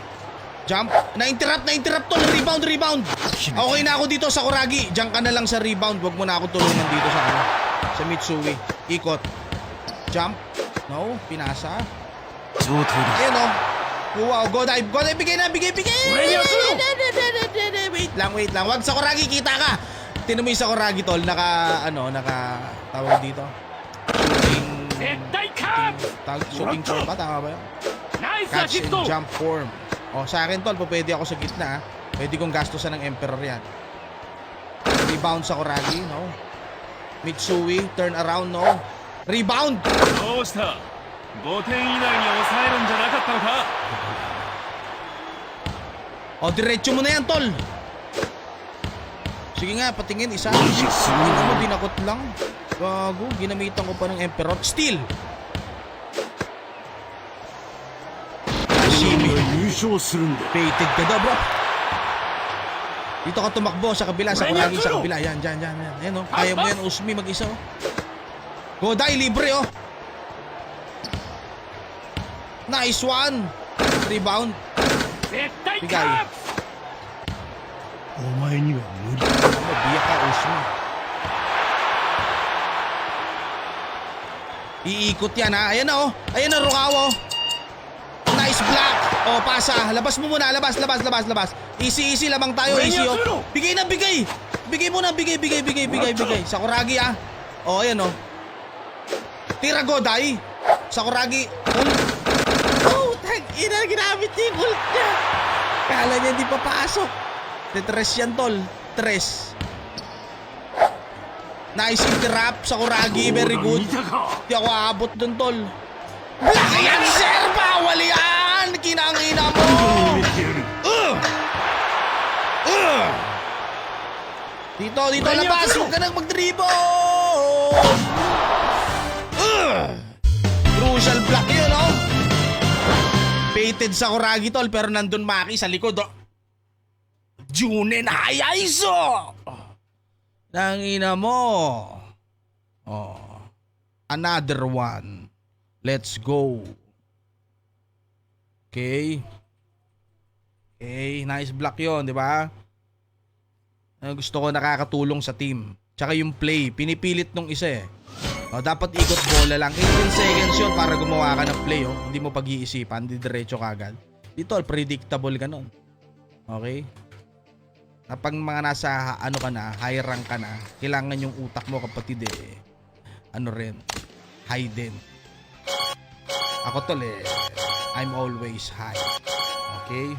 Na-interrupt tol. Rebound. Okay na ako dito sa Sakuragi. Diyan ka na lang sa rebound. Huwag mo na ako tulungan dito sa Mitsui. Ikot. Jump. No. Pinasa. 上等だ Ayun o. Wow. Go dive. Bigay na. Wait lang. Wag Sakuragi. Kita ka. Tinan mo yung Sakuragi tol. Tawag dito. Shooting form ba? Tama ba yun? ナイスア Catch シス and ト。 jump form. O, sa akin tol, pwede ako sa gitna. Pwede kong gastusan ng Emperor yan. Rebound sa Sakuragi, no? Mitsui, turn around, no? Rebound! どうした5点以内に抑えるんじゃなかったのか O, diretso mo na yan, tol! Sige nga, patingin, isa. Tingnan mo, dinakot lang. Gago, ginamitan ko pa ng Emperor. Steal! Hashimi. 優勝するんだ Baited ka daw, bro. Dito ka tumakbo sa kabila, sa Sakuragi sa kabila. Yan. Ayan, oh. Kaya mo yan, Usmi, mag-isa, oh. Godai, libre, oh. Nice one. Rebound. 絶対 Bigay. 勝つ。お前には無理 Biyak ka, Usmi. Iikot yan, ha. Ayan na, oh. Ayan na, Rukawa, oh. Nice block. Oh, pasa. Labas mo muna. Labas. Easy, lamang tayo. Easy, oh. Bigay na, bigay. Bigay mo na, bigay. Sakuragi, ah. Oh, ayan, oh. Tira, Godai. Sakuragi. Oh, tag-ina. Ginamit niya yung ult niya. Kala niya hindi papasok. Tres yan, tol. Tres. Nice interrupt. Sakuragi, very good. 見たか Di ako aabot dun, tol. Black yan, sir! Bawal yan! Kinangina mo! めてやる Dito, labas! Huwag ka nang mag-dribble! Crucial block yun, no? Baited sa Sakuragi, tol, pero nandun Maki sa likod, oh. Junen Hayaiso! Nangina mo! Oh. Another one. Let's go. Okay, nice block 'yon, 'di ba? Gusto ko nakakatulong sa team. Tsaka yung play, pinipilit nung isa eh. O, dapat ikot bola lang. 18 seconds 'yon para gumawa ka ng play, oh. Hindi mo pag-iisipan, hindi diretso kagad. Dito, predictable ka nun. Okay? Kapag mga nasa ano ka na, high rank ka na, kailangan yung utak mo, kapatid, eh. Ano rin, high din. Ako tol, eh, I'm always high. Okay?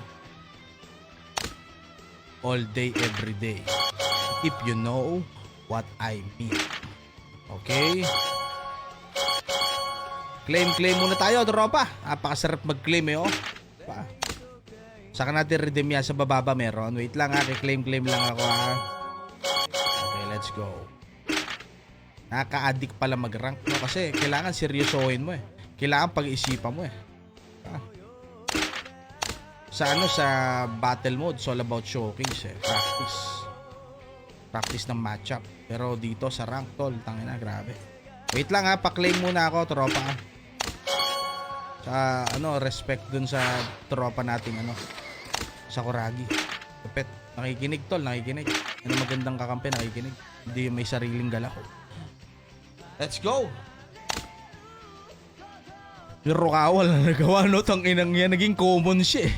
All day, every day. If you know what I mean. Okay? Claim muna tayo, tropa. Napakasarap mag-claim, eh, oh. Pa. Saka natin redeem yan sa bababa meron. Wait lang, ha. Claim lang ako, ha. Okay, let's go. Nakaka-addict pala mag-rank, no? Kasi kailangan seryosohin mo, eh. Kailangan pag-isipan mo, eh. Sa battle mode, it's all about showcase, eh. Practice ng matchup. Pero dito sa rank, tol, tangina, grabe. Wait lang, ha. Pa-claim muna ako, tropa. Sa respect dun sa tropa nating Sakuragi. Kapit, nakikinig, tol, nakikinig. Magandang kakampi, nakikinig. Hindi may sariling galaw. Let's go! Yung Rukawa lang nagawa, no? Tanginang yan, naging common siya, eh.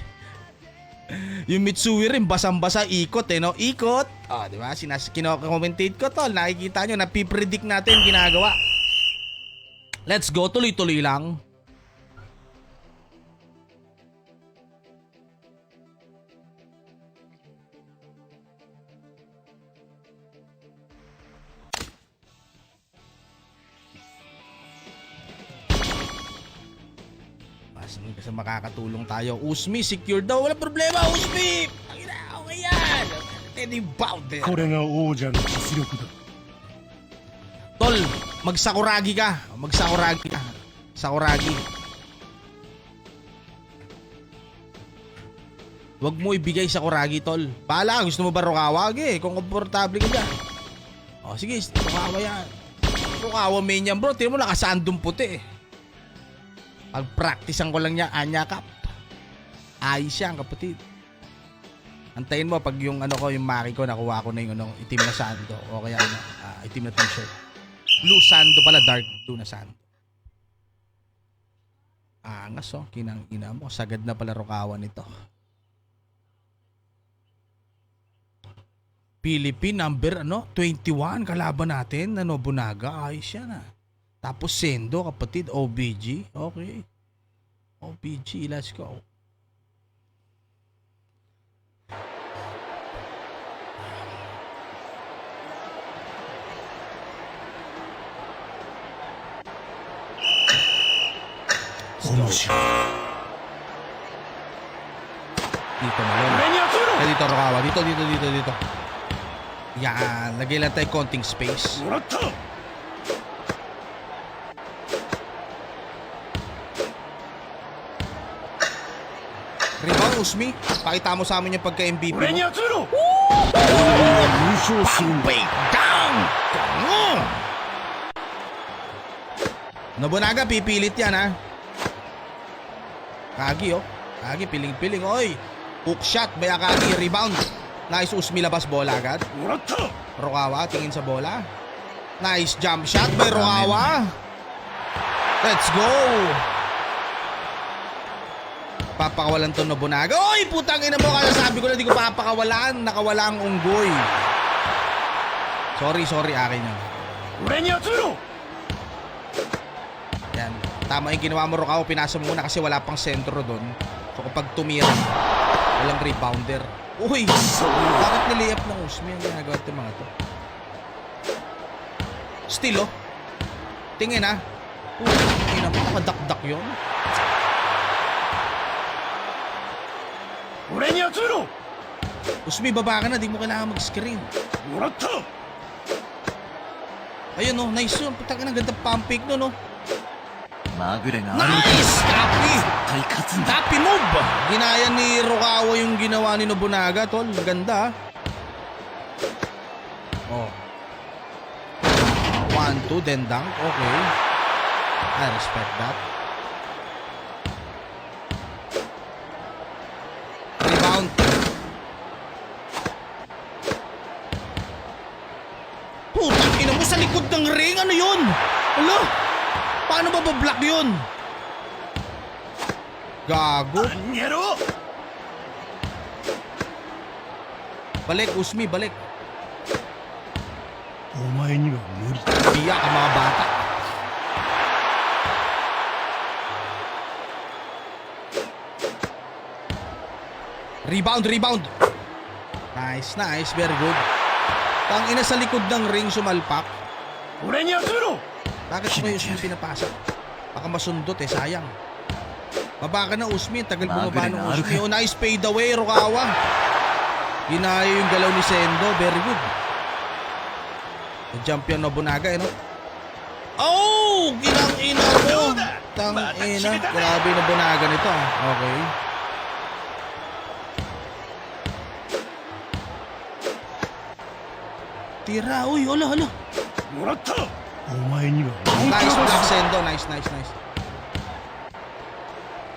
Yung Mitsui rin, basang-basa, ikot, eh, no? Ikot! Ah, di ba? Kino-commentate ko, tol. Nakikita nyo, napipredict natin ginagawa. Let's go, tuloy-tuloy lang. Kasi makakatulong tayo. Usmi, secure daw. Wala problema, Usmi! Okay yan! Any bound there. これが王者の実力だ Tol, Magsakuragi ka. Magsakuragi ka. Sakuragi. Huwag mo ibigay Sakuragi, tol. Pala, gusto mo ba Rukawa? Okay, kung komportable ka dyan. O, sige, Rukawa yan. Rukawa main yan, bro. Tingnan mo, nakasandong puti eh. Pag-practicean ko lang niya, anyakap. Ayos yan, kapatid. Antayin mo pag yung ano ko, yung maki ko, nakuha ko na yung ano, itim na sando. O kaya ano, itim na t-shirt. Blue sando pala, dark blue na sando. Angas oh, kinang ina mo. Sagad na pala Rukawa nito. Philippine number 21 kalaban natin na Nobunaga. Ayos yan ah. Tapos Sendo kapatid, OBG. Okay. OBG, let's go. Dito malon. Dito Rukawa. Dito. Yan. Lagay lang tayo konting space. もらった Rebound, Usmi. Pakita mo sa amin yung pagka-MVP 俺に mo. 集めろ優勝するんだ Down! Nobunaga, pipilit yan ha. Kagi oh. Kagi, piling-piling. Oy! Hook shot, Baya Kagi. Rebound. Nice, Usmi labas bola agad. もらった Rukawa, tingin sa bola. Nice jump shot by Rukawa. Let's go! Papakawalan to Nobunaga. Oy! Putang ina mo, kaya sabi ko na di ko papakawalan. Nakawala ang unggoy. Sorry, akin yun. 俺に集めろ Yan. Tama yung ginawa mo, Rukawa. Pinasa mo muna kasi wala pang sentro doon. So kapag tumira, walang rebounder. Uy! Bakit niliyap ng Usmi ang ginagawa ito mga to? Still oh. Tingin ah. Tingin naman, nakadakdak yun. 俺に集めろ Usmi, baba ka na. Di mo kailangan mag-screen. もらった Ayun oh, nice yun. Putang ina, ganda pump fake nun oh. まぐれがある Nice! Copy! 絶対勝つんだ Copy move! Ginaya ni Rukawa yung ginawa ni Nobunaga, tol. Ganda, oh. 1-2, then dunk. Okay. I respect that. Rebound. Putang ina mo sa likod ng ring. Ano yun? Alo? Paano ba ba-block yun? Gago. やろう Balik, Usmi, balik. お前には無理 Biyak ang mga bata. Rebound. Nice. Very good. Tang ina sa likod ng ring sumalpak. 俺に集めろ Bakit mo yung pinapasa? Baka masundot eh, sayang. Baba ka na, Usmi. Tagal bumaba ng Usmi. Oh, nice fade away, Rukawa. Ginaya yung galaw ni Sendo. Very good. Jump yan Nobunaga eh, no? Oh! Ginang ina mo! Tang ina. Grabe Nobunaga nito ah. Okay. Tira. Uy, hala. もらったお前には Nice block, Sendo. Nice.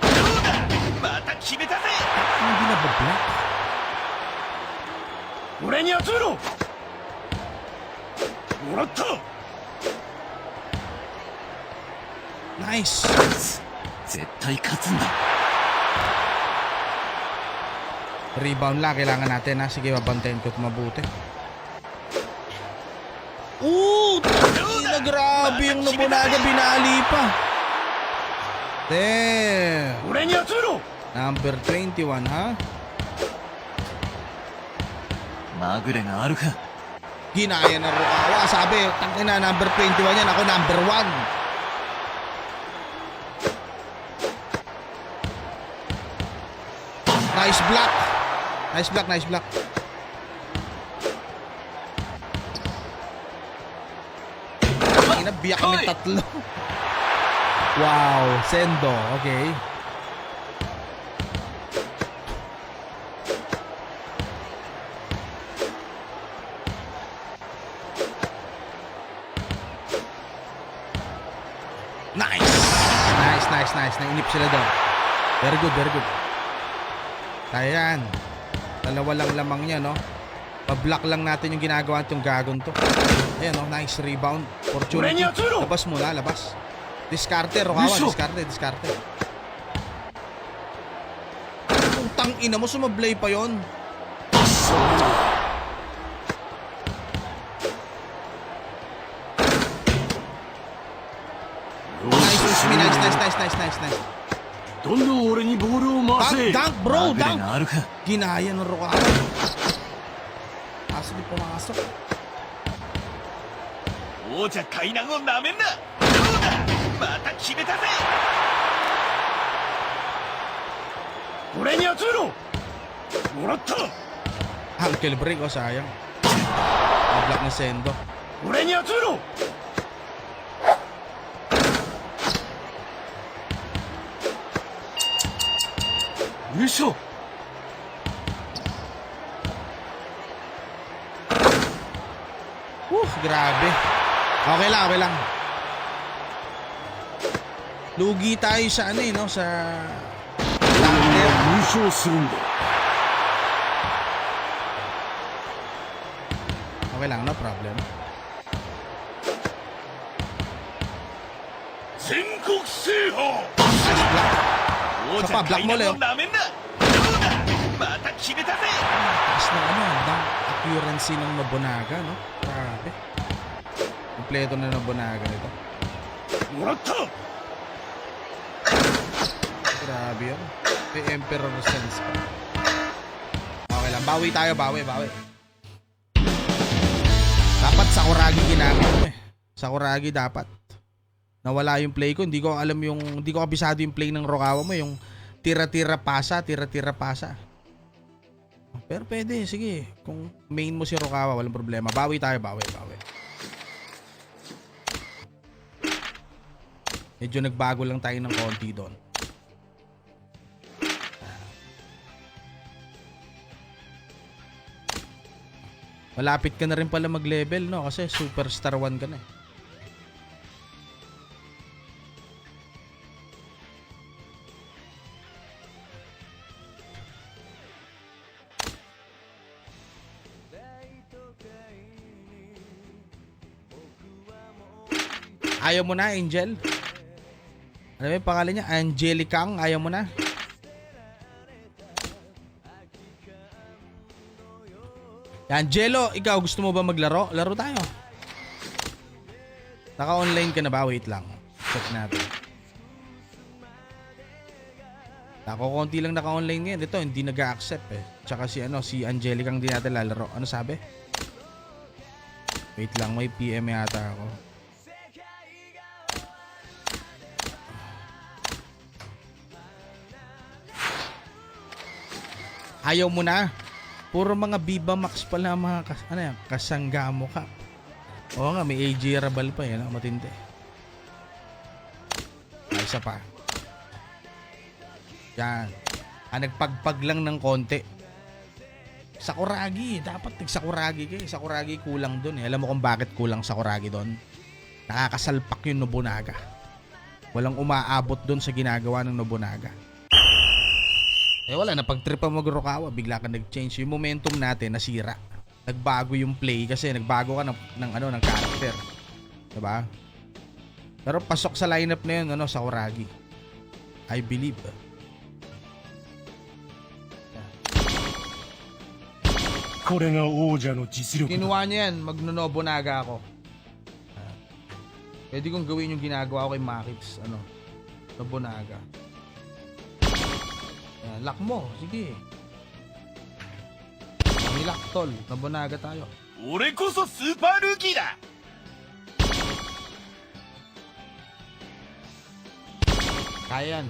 どうだまた決めたぜ Hindi na ba block? 俺に集めろもらった Nice. 絶対勝つんだ Rebound lang. Kailangan natin ha. Sige, babantayin ko ito mabuti. Ooh! Tangina, grabe yung Nobunaga. Binali pa. Damn. 俺に集めろ Number 21 ha? まぐれがあるか Ginaya na Rukawa. Sabi, tangina, number 21 yan. Ako number 1. Nice block. na, biyak kami tatlo. Wow, Sendo. Okay. Nice! Nice. Nainip sila doon. Very good. Kaya yan. Dalawa lang lamang niya, no? Pa-block lang natin yung ginagawa nitong gagon to. Ayan, no? Nice rebound. Opportunity. Labas muna, labas. Diskarte, Rokawa. Diskarte. Putang ina mo, sumablay pa yon. Nice. どんどん俺にボールを回せ。 Dunk, bro, まぐれ dunk. があるか。 Ginaya ng Rokawa. Kaso di pumasok. 王者海南をなめんな。どうだ、また決めたぜ。俺に集めろ。もらった。 Ankle break, oh sayang. Block ni Sendo. 俺に集めろ。優勝。 Grabe. Okay lang. Lugi tayo sa ano eh, no? Sa... 優勝するんだ。 Okay lang, no problem. 全国制覇。 Nice block. 王者海南をなめんな。どうだ、また決めたぜ。 Taas na ano, dunk accuracy ng Nobunaga, no? Grabe. Kompleto na Nobunaga nito. もらった。 Grabe yun. May Emperor sense pa. Okay lang, bawi tayo, bawi. Dapat Sakuragi ginamit ko eh. Sakuragi dapat. Nawala yung play ko. Hindi ko kabisado yung play ng Rokawa mo. Yung tira-tira pasa. Pero pwede, sige. Kung main mo si Rokawa, walang problema. Bawi tayo, bawi. Medyo nagbago lang tayo ng konti doon. Malapit ka na rin pala mag-level, no? Kasi Superstar 1 ka na eh. Ayaw mo na, Angel? Ano yung pangalan niya? Angelicang, ayaw mo na? Angelo, ikaw gusto mo ba maglaro? Laro tayo. Naka-online ka na ba? Wait lang. Check natin. Konti lang naka-online ngayon. Ito, hindi nag-accept eh. Tsaka si Angelicang di natin lalaro. Ano sabi? Wait lang, may PM yata ako. Ayaw mo na. Puro mga Viva Max pala mga kasanggamo ka. Oo nga, may AJ Rabal pa yan. Matindi. Isa pa. Yan. Nagpagpag lang ng konti. Sakuragi. Dapat nagsakuragi kayo. Sakuragi kulang dun eh. Alam mo kung bakit kulang Sakuragi dun? Nakakasalpak yung Nobunaga. Walang umaabot dun sa ginagawa ng Nobunaga. Eh wala, napag-trip ang mag-Rokawa, bigla ka nag-change. Yung momentum natin, nasira. Nagbago yung play kasi nagbago ka ng character. Diba? Pero pasok sa lineup na yun, Sakuragi. I believe. Kinuha niya yan, mag-Nobunaga ako. Pwede kong gawin yung ginagawa ko kay Makits, Nobunaga. Lock mo, sige. Lock tol, Nobunaga tayo. 俺こそスーパールーキーだ。 Kaya yan.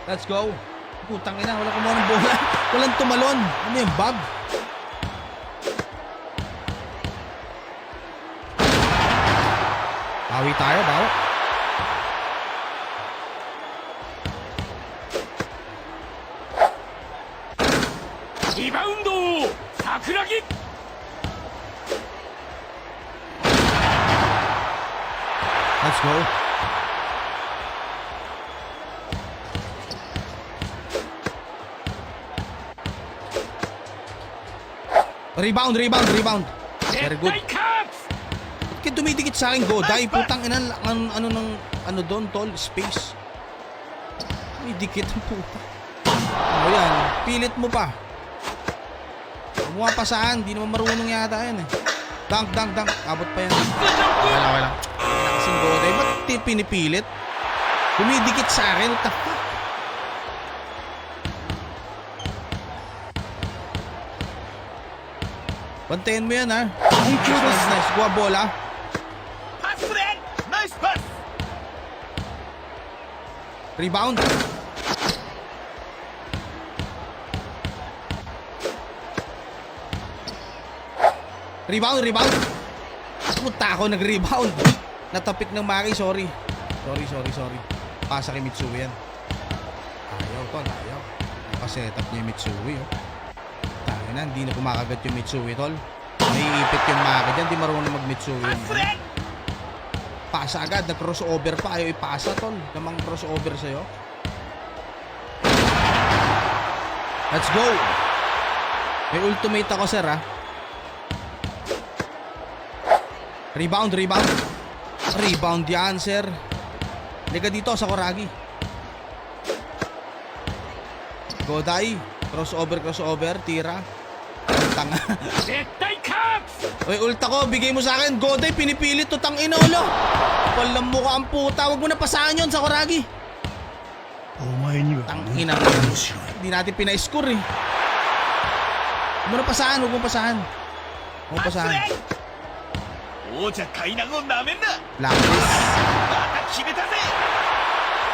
Let's go. Putang ina, wala kumuha ng bola. Walang tumalon. Ano yung bug? Bawi tayo, bawi. Rebound! Sakuragi! Let's go. Rebound. Very good. Zettai katsu! Ba't kayo dumidikit sa akin, Godai? Putang ina, ano doon, tol? Space. May dikit ang puta. Ano yan? Pilit mo pa. Huwag pasaan. Di naman marunong yata yan eh. Dunk. Abot pa yan. Okay lang. Kasing Godai. Ba't pinipilit? Dumidikit sa akin. What the fuck? Bantayan mo yan, ha? Nice. Kuha bola. パスプレーナイスパス Rebound. Rebound. Puta ako, nag-rebound. Natapik ng Maki, sorry. Sorry. Pasa kay Mitsui yan. Ayaw. Nakasetup niya yung Mitsui, oh. Tangin na, hindi na kumakagat yung Mitsui, tol. Naiipit yung Maki dyan, di marunong mag-Mitsui yun. Pasa agad, nag-crossover pa. Ayaw ipasa, tol. Namang crossover sa'yo. Let's go. May ultimate ako, sir, ha. Rebound yan, sir. Liga dito, Sakuragi. Godai. Crossover. Tira. Tanga. Zettai katsu! Uy, ulta ko. Bigay mo sa akin. Godai, pinipilit to. Tangina, ulo. Palang mukha ang puta. Huwag mo na pasahan yun, Sakuragi. お前には Tangina. 面白い Hindi natin pinay-score, eh. Huwag mo na pasahan. Huwag mo pasahan. 王者海南をなめんな Blacklist. また決めたぜ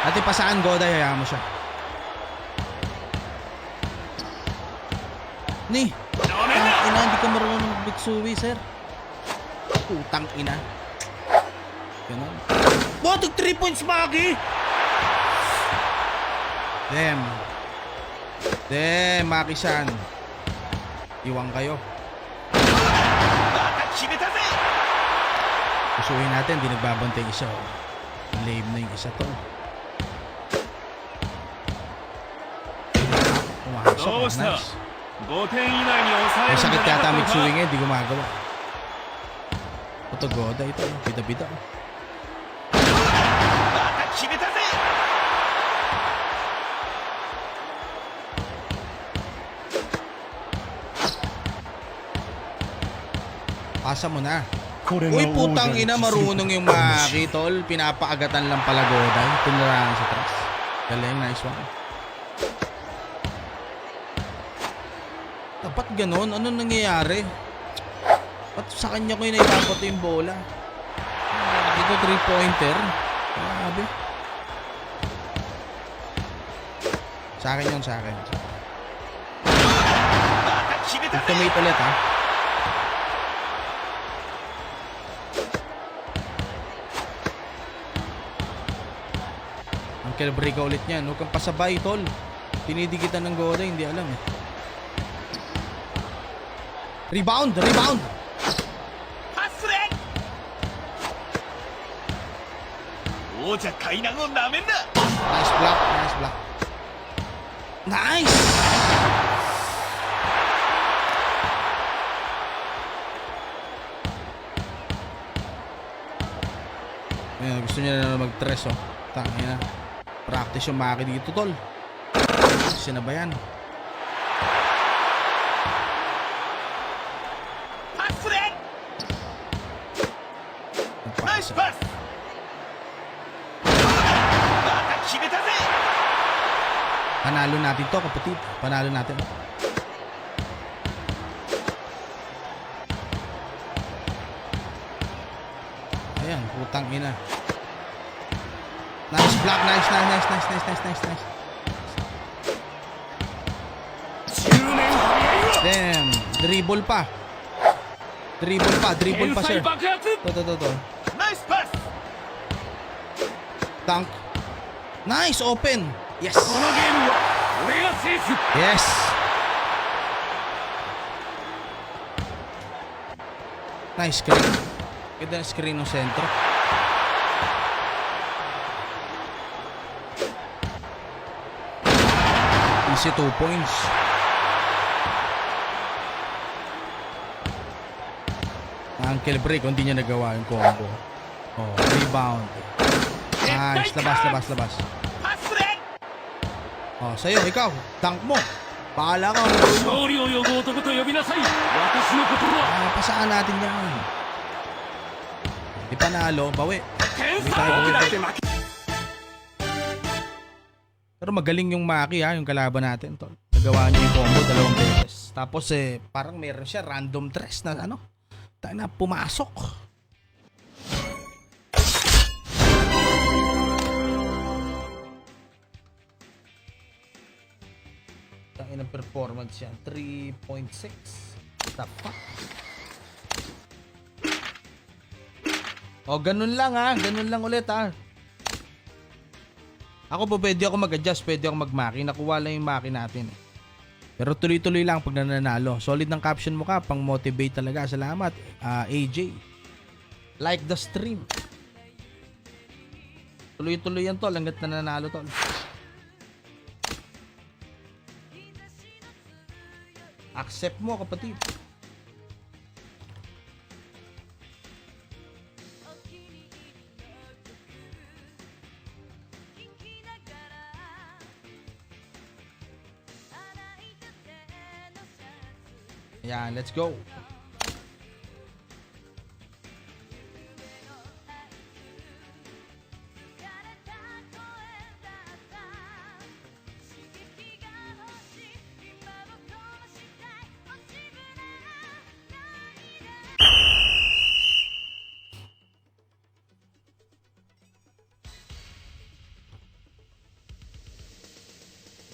Natin pasahan, Godai. Hayaan mo siya. Ni. なめんな Ina, hindi ka marunong mag-Mitsui, sir. Putang ina. Ganun. Botik 3 points, Maki! Damn, Maki-san. Iwang kayo. また決めたぜ Pusuhin natin, di nagbabantay yung isa. Oh. Lame na yung isa to. Pumasok, どうした nice. 5点以内に抑え May るんじゃ sakit な yata かったの Mitsui か ngayon, di gumagawa. Ito, Goda, ito. Bida-bida. また決めたぜ Pasa mo na. これが Uy, 王者 putang の ina, 実 marunong 力 yung Maki, tol. Pinapaagatan lang pala Goda. Tinaraan sa tres. Galing, nice one. Dapat ganon? Ano nangyayari? Ba't sa kanya ko yung naipapot yung bola? Ito 3-pointer. Grabe. Sa akin yun, sa akin. また決めたぜ Ultimate ulit, ha? Ang break ulit niyan. Huwag kang pasabay, tol. Tinidikitan ng Goda, hindi alam eh. Rebound! パスプレー王者海南をなめんな Nice block. Nice! Ayan, gusto niya na mag-tres, oh. Tangin na. Practice yung Maki dito, tol. Kasi na ba yan? パスプレーナイス Nagpasa. パスまた決めたぜ Panalo natin to, kapatid. Panalo natin. Ayan, putang ina. Nice block, nice. Dribble pa. Dribble pa, sir. 天才爆発 To. ナイスパス Dunk. Nice, open. Yes. このゲームは俺が制す Yes. Nice screen. Ganda ng screen ng sentro. Easy 2 points. Ankle break, hindi niya nagawa yung combo. Oh, rebound. Nice, labas. パスプレ Oh, sa'yo, ikaw, dunk mo. Bahala ka. 勝利を呼ぶ男と呼びなさい私のことは Pasaan natin yan. Di panalo, bawi. 天 Hindi 才 tayo 僕だ bawi. って負け Pero magaling yung Maki ha, yung kalaban natin. Tol. Nagawa niya yung combo 2 beses. Tapos parang meron siya random tres na ano. Tayo na pumasok. Tayo ng performance yan. 3.6. Tapa. O, ganun lang ha. Ganun lang ulit ha. Ako po pwede ako mag-adjust, pwede ako mag-maki. Nakuha lang yung maki natin eh. Pero tuloy-tuloy lang pag nananalo. Solid ng caption mo ka, pang motivate talaga. Salamat, AJ. Like the stream. Tuloy-tuloy yan tol, hanggat nananalo tol. Accept mo kapatid. Yan, let's go.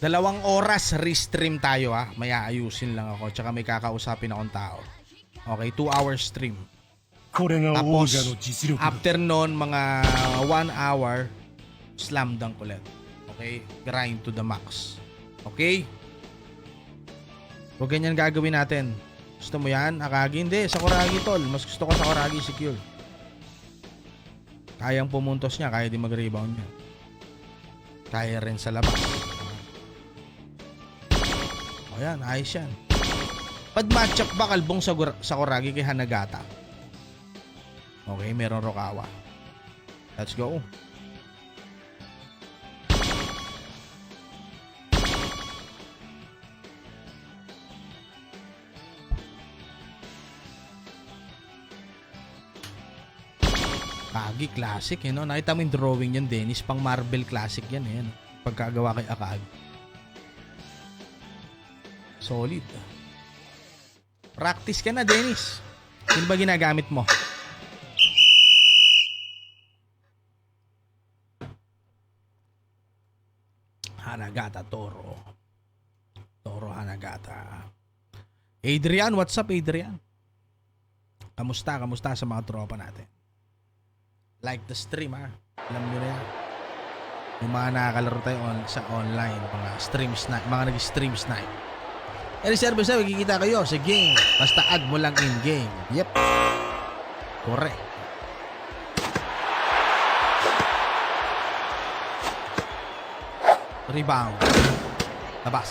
Dalawang oras restream tayo ha. May aayusin lang ako. Tsaka may kakausapin akong tao. Okay, 2 hour stream. これが王者の実力だ。 After nun, mga 1 hour, slam dunk ulit. Okay? Grind to the max. Okay? Huwag ganyan gagawin natin. Gusto mo yan? Akagi? Hindi. Sakuragi tol. Mas gusto ko Sakuragi secure. Kayang pumuntos niya. Kaya din mag-rebound niya. Kaya rin sa labas. O yan. Ayos yan. Pad matchup ba kalbong Sakuragi kay Hanagata? Okay, meron Rokawa. Let's go. Akagi classic eh, no? Nakita mo yung drawing yan, Dennis. Pang Marvel classic yan eh. No? Pagkagawa kay Akagi. Solid. Practice ka na, Dennis. Sino ba ginagamit mo? Hanagata, Toro. Toro Hanagata. Adrian, what's up, Adrian? Kamusta? Kamusta sa mga tropa natin? Like the stream, ha? Alam nyo na yan. Yung mga nakakalaro tayo sa online, mga stream snipe, mga nag-stream snipe. Any service na, magkikita kayo sa game. Basta add mo lang in-game. Yep. Correct. Rebound. Labas.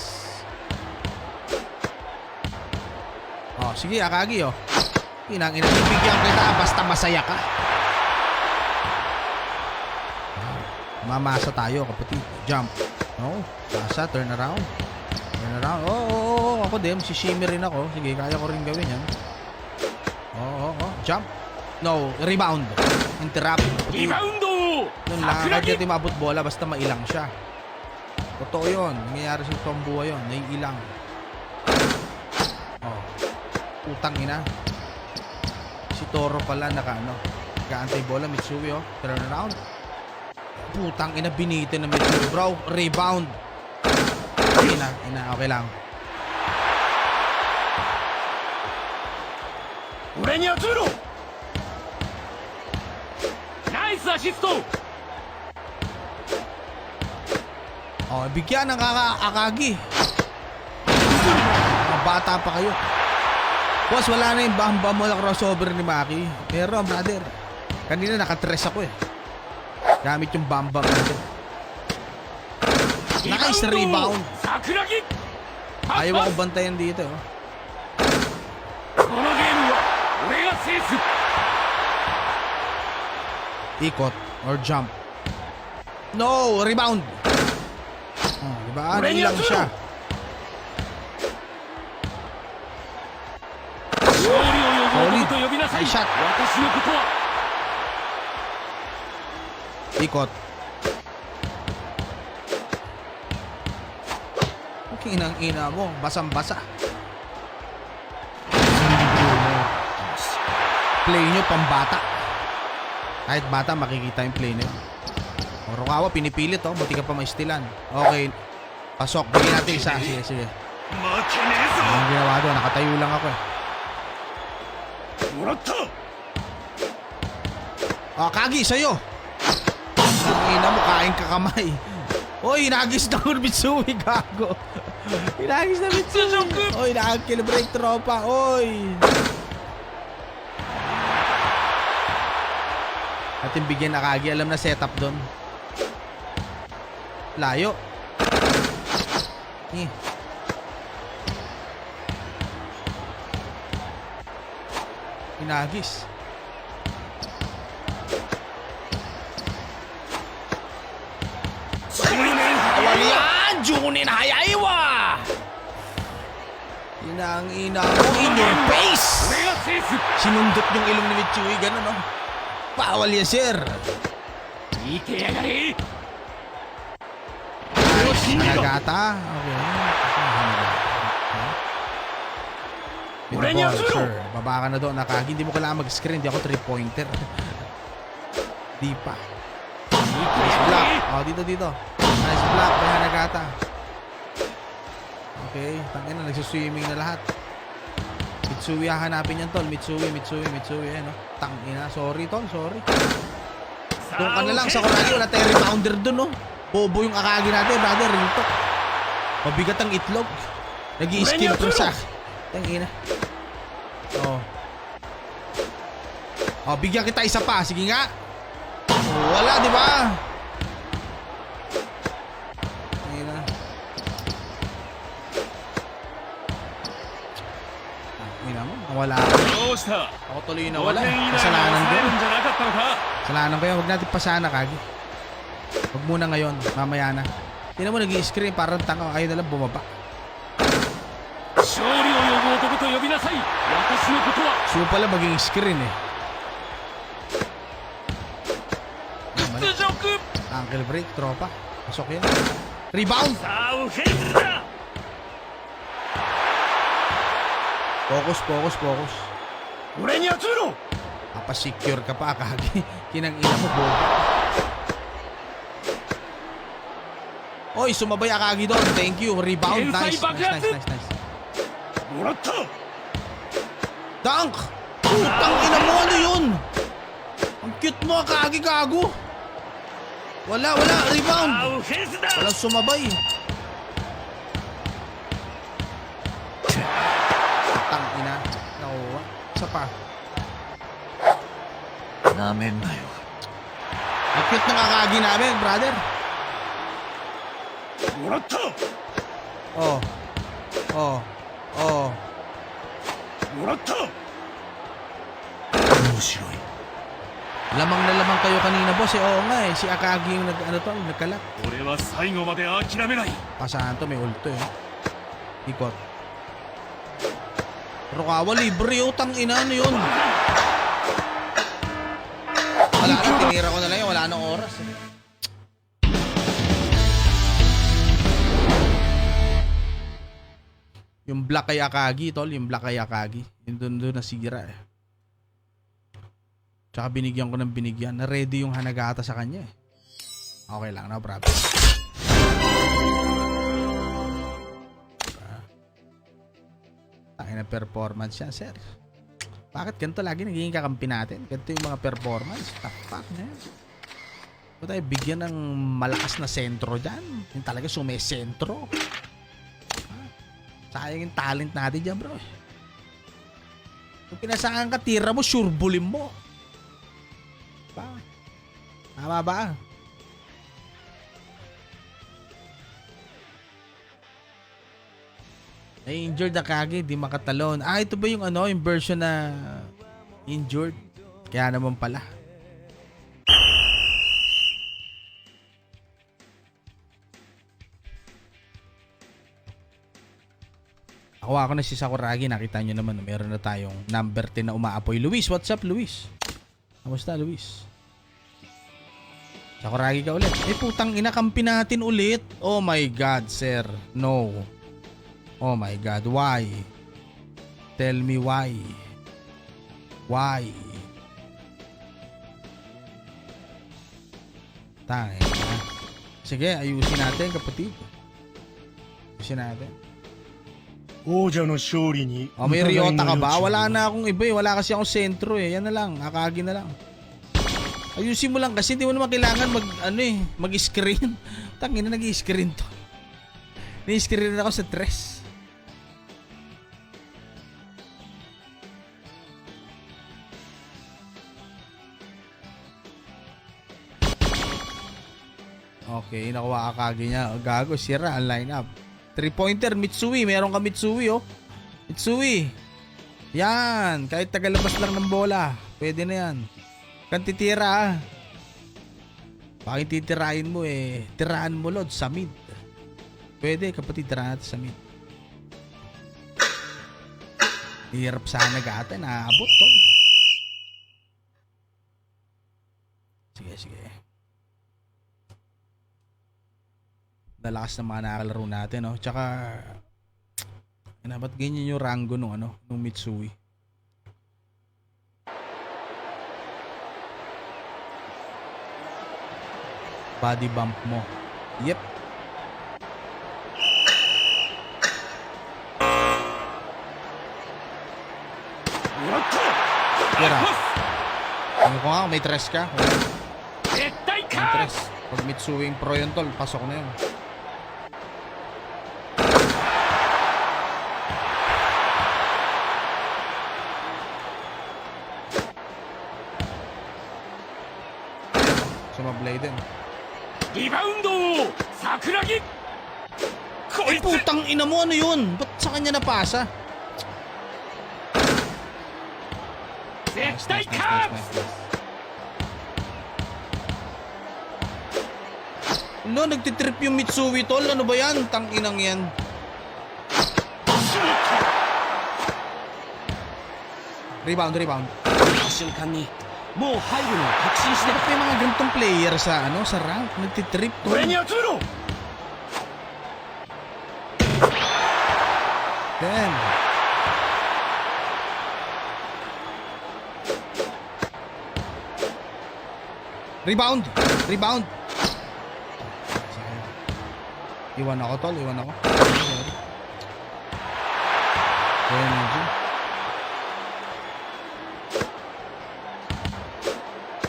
Oh, sige, Akagi, oh. Inang-inabigyan kita basta masaya ka. Mamasa tayo, kapatid. Jump. Oh, masa, turn around. Turn around. Oh, ako din. Shimmy rin ako. Sige, kaya ko rin gawin yan. Oh. Jump. No, rebound. Interrupt. リバウンド Doon lang, kahit di maabot bola, basta mailang siya. Totoo yun. Nangyayari sa itong buhay yun. Naiilang. Oh. Utang ina. Si Toro pala naka-antay bola. Mitsui, oh. Turn around. Putang ina, binitin na Mitsui, bro. Rebound. Ina. Okay lang. 俺に集めろ。ナイスアシスト。 Oh, bigyan ng Akagi. Bata pa kayo. Boss, wala na yung bamba mo na crossover ni Maki. Meron, brother. Kanina nakatres ako eh. Gamit yung bamba natin. Nice rebound. Sakuragi. Ayaw ako bantayan dito. Oh. このゲームは俺が制す。 Ikot or jump. No! Rebound! Oh, diba? Ano lang siya? 勝利を呼ぶと呼びなさい。 Nice shot. 私のことは Ikot. Kinang-ina mo. Basang-basa. Play nyo pambata. Kahit bata makikita yung play nyo. Orokawa pinipilit oh. Buti ka pa maistilan. Okay. Pasok. Bigyan natin isa. Sige, sige. 負けねえぞ Ang ginawa doon. Nakatayo lang ako eh. もらった Kagi, sa'yo. Ang ina mo, kain ka kamay. Oy, inagis na ako Mitsui, gago. Inagis na Mitsui. Oy, nakakilibreak tropa. Oy. Ating bigyan na Kagi. Alam na setup doon. Layo. Inagis. Walian! Junin Hayaiwa! Inang ina mo, in your face! 俺が制す。 Sinundot yung ilong ni Mitsui, gano'n no? Bawal yan, sir! 見てやがれ。 Hanagata? Okay. With the ball, sir. Baba ka na doon, Nakagi. Hindi mo kailangan mag-screen. Hindi ako 3-pointer. Di pa. Nice block. Oh, dito, dito. Nice block. May Hanagata. Okay. Tangin na, nagsuswimming na lahat. Mitsui, hahanapin yan, tol. Mitsui. No? Tangin na. Sorry, tol. Sorry. Doon ka na lang sa Kuragi. Wala tayong rebounder doon, no? Bobo yung Akagi natin, brother. Rinto. Mabigat ang itlog. Nag-i-skill pro sa... Tangin na. Oh. Oh, bigyan kita isa pa. Sige nga. Oh, wala, di ba? Tangin na. Tangin na mo. Wala ako. どうした Ako tuloy na 5 wala. 年以内に Kasalanan 抑 ko. えるんじゃなかったのか Kasalanan ko yan. Huwag natin pasana, Kagi. Huwag muna ngayon. Mamaya na. Tingnan mo, nag-i-screen. Parang tanga. Ayaw na lang bumaba. 勝利を呼ぶ男と呼びなさい。私のことは So pala maging screen eh. Mali. 屈辱。 Ankle break, tropa. Pasok yan. Rebound! さあオフェンスだ Focus. 俺に集めろ Papasecure ka pa, Kagi. Kinang-ina mo, bobo. Oy, sumabay Akagi doon. Thank you. Rebound. Nice. もらった Dunk! Putang ina mo, ano yun? Ang cute mo, Akagi, gago. Wala. さ Rebound. あオフェンスだ Walang sumabay. Tang ina. Nakuha. Isa pa. なめんなよ Ang cute ng Akagi namin, brother. もらった Oh. もらった面白い Lamang na lamang kayo kanina, boss. Oo nga eh. Si Akagi yung nagkalat. 俺は最後まで諦めない Pasahan to, may ulto eh. Ikot. Rokawa, libre utang ina. Ano yun? Wala na, tinira ko na lang yun. Wala nang oras eh. Yung black kay Akagi, tol. Yung black kay Akagi. Yung doon nasira eh. Tsaka binigyan ko ng binigyan. Na-ready yung Hanagata sa kanya eh. Okay lang, no problem. Tayo na performance yan, sir. Bakit ganito lagi nagiging kakampi natin? Ganito yung mga performance. Tapak na yan. Huwag tayo bigyan ng malakas na sentro dyan. Yung talaga sumesentro. Sayang yung talent natin dyan, bro. Kung pinasakan ka, tira mo, sure bulin mo. Ba? Tama ba? Ay, injured na kage, di makatalon. Ah, ito ba yung ano, yung version na injured? Kaya naman pala. Ako na si Sakuragi. Nakita nyo naman, meron na tayong number 10 na umaapoy. Luis, what's up, Luis? Kamusta, Luis? Sakuragi ka ulit. Eh, putang ina, kampi natin ulit. Oh my God, sir. No. Oh my God, why? Tell me why. Why? Tangin na. Sige, ayusin natin, kapatid. Ayusin natin. Oh, may Ryota ka ba? Wala na akong iba eh. Wala kasi akong sentro eh. Yan na lang. Akagi na lang. Ayusin mo lang kasi hindi mo naman kailangan mag-screen. Tangin na nag-i-screen to. Ni-screen ako sa tres. Okay, nakuha Akagi niya. Gago, sira ang lineup. 3-pointer, Mitsui. Meron ka Mitsui, oh. Mitsui. Yan. Kahit tagalabas lang ng bola. Pwede na yan. Kan titira, ah. Bakit titirahin mo, eh. Tiraan mo, Lord, sa mid. Pwede, kapatid, tirahan natin sa mid. Hirap sana gata. Naabot, tol. Sige, sige. Dalakas ng mga nakalaro natin, no? Tsaka ba't ganyan yung rango nung Mitsui? Body bump mo. Yep. Tira. Ano ko nga, may tres ka? May tres. Pag Mitsui yung pro yun, tol, pasok na yun. Sumablay din. Rebound! Sakuragi! Ay, putang ina mo, ano yun? Ba't sa kanya napasa? Nice. No, nagtitrip yung Mitsui, tol. Ano ba yan? Tanginang yan. Rebound. Bakit may mga ganitong player sa rank? Nagtitrip, tol. Damn. Rebound. Iwan ako, tol. Energy.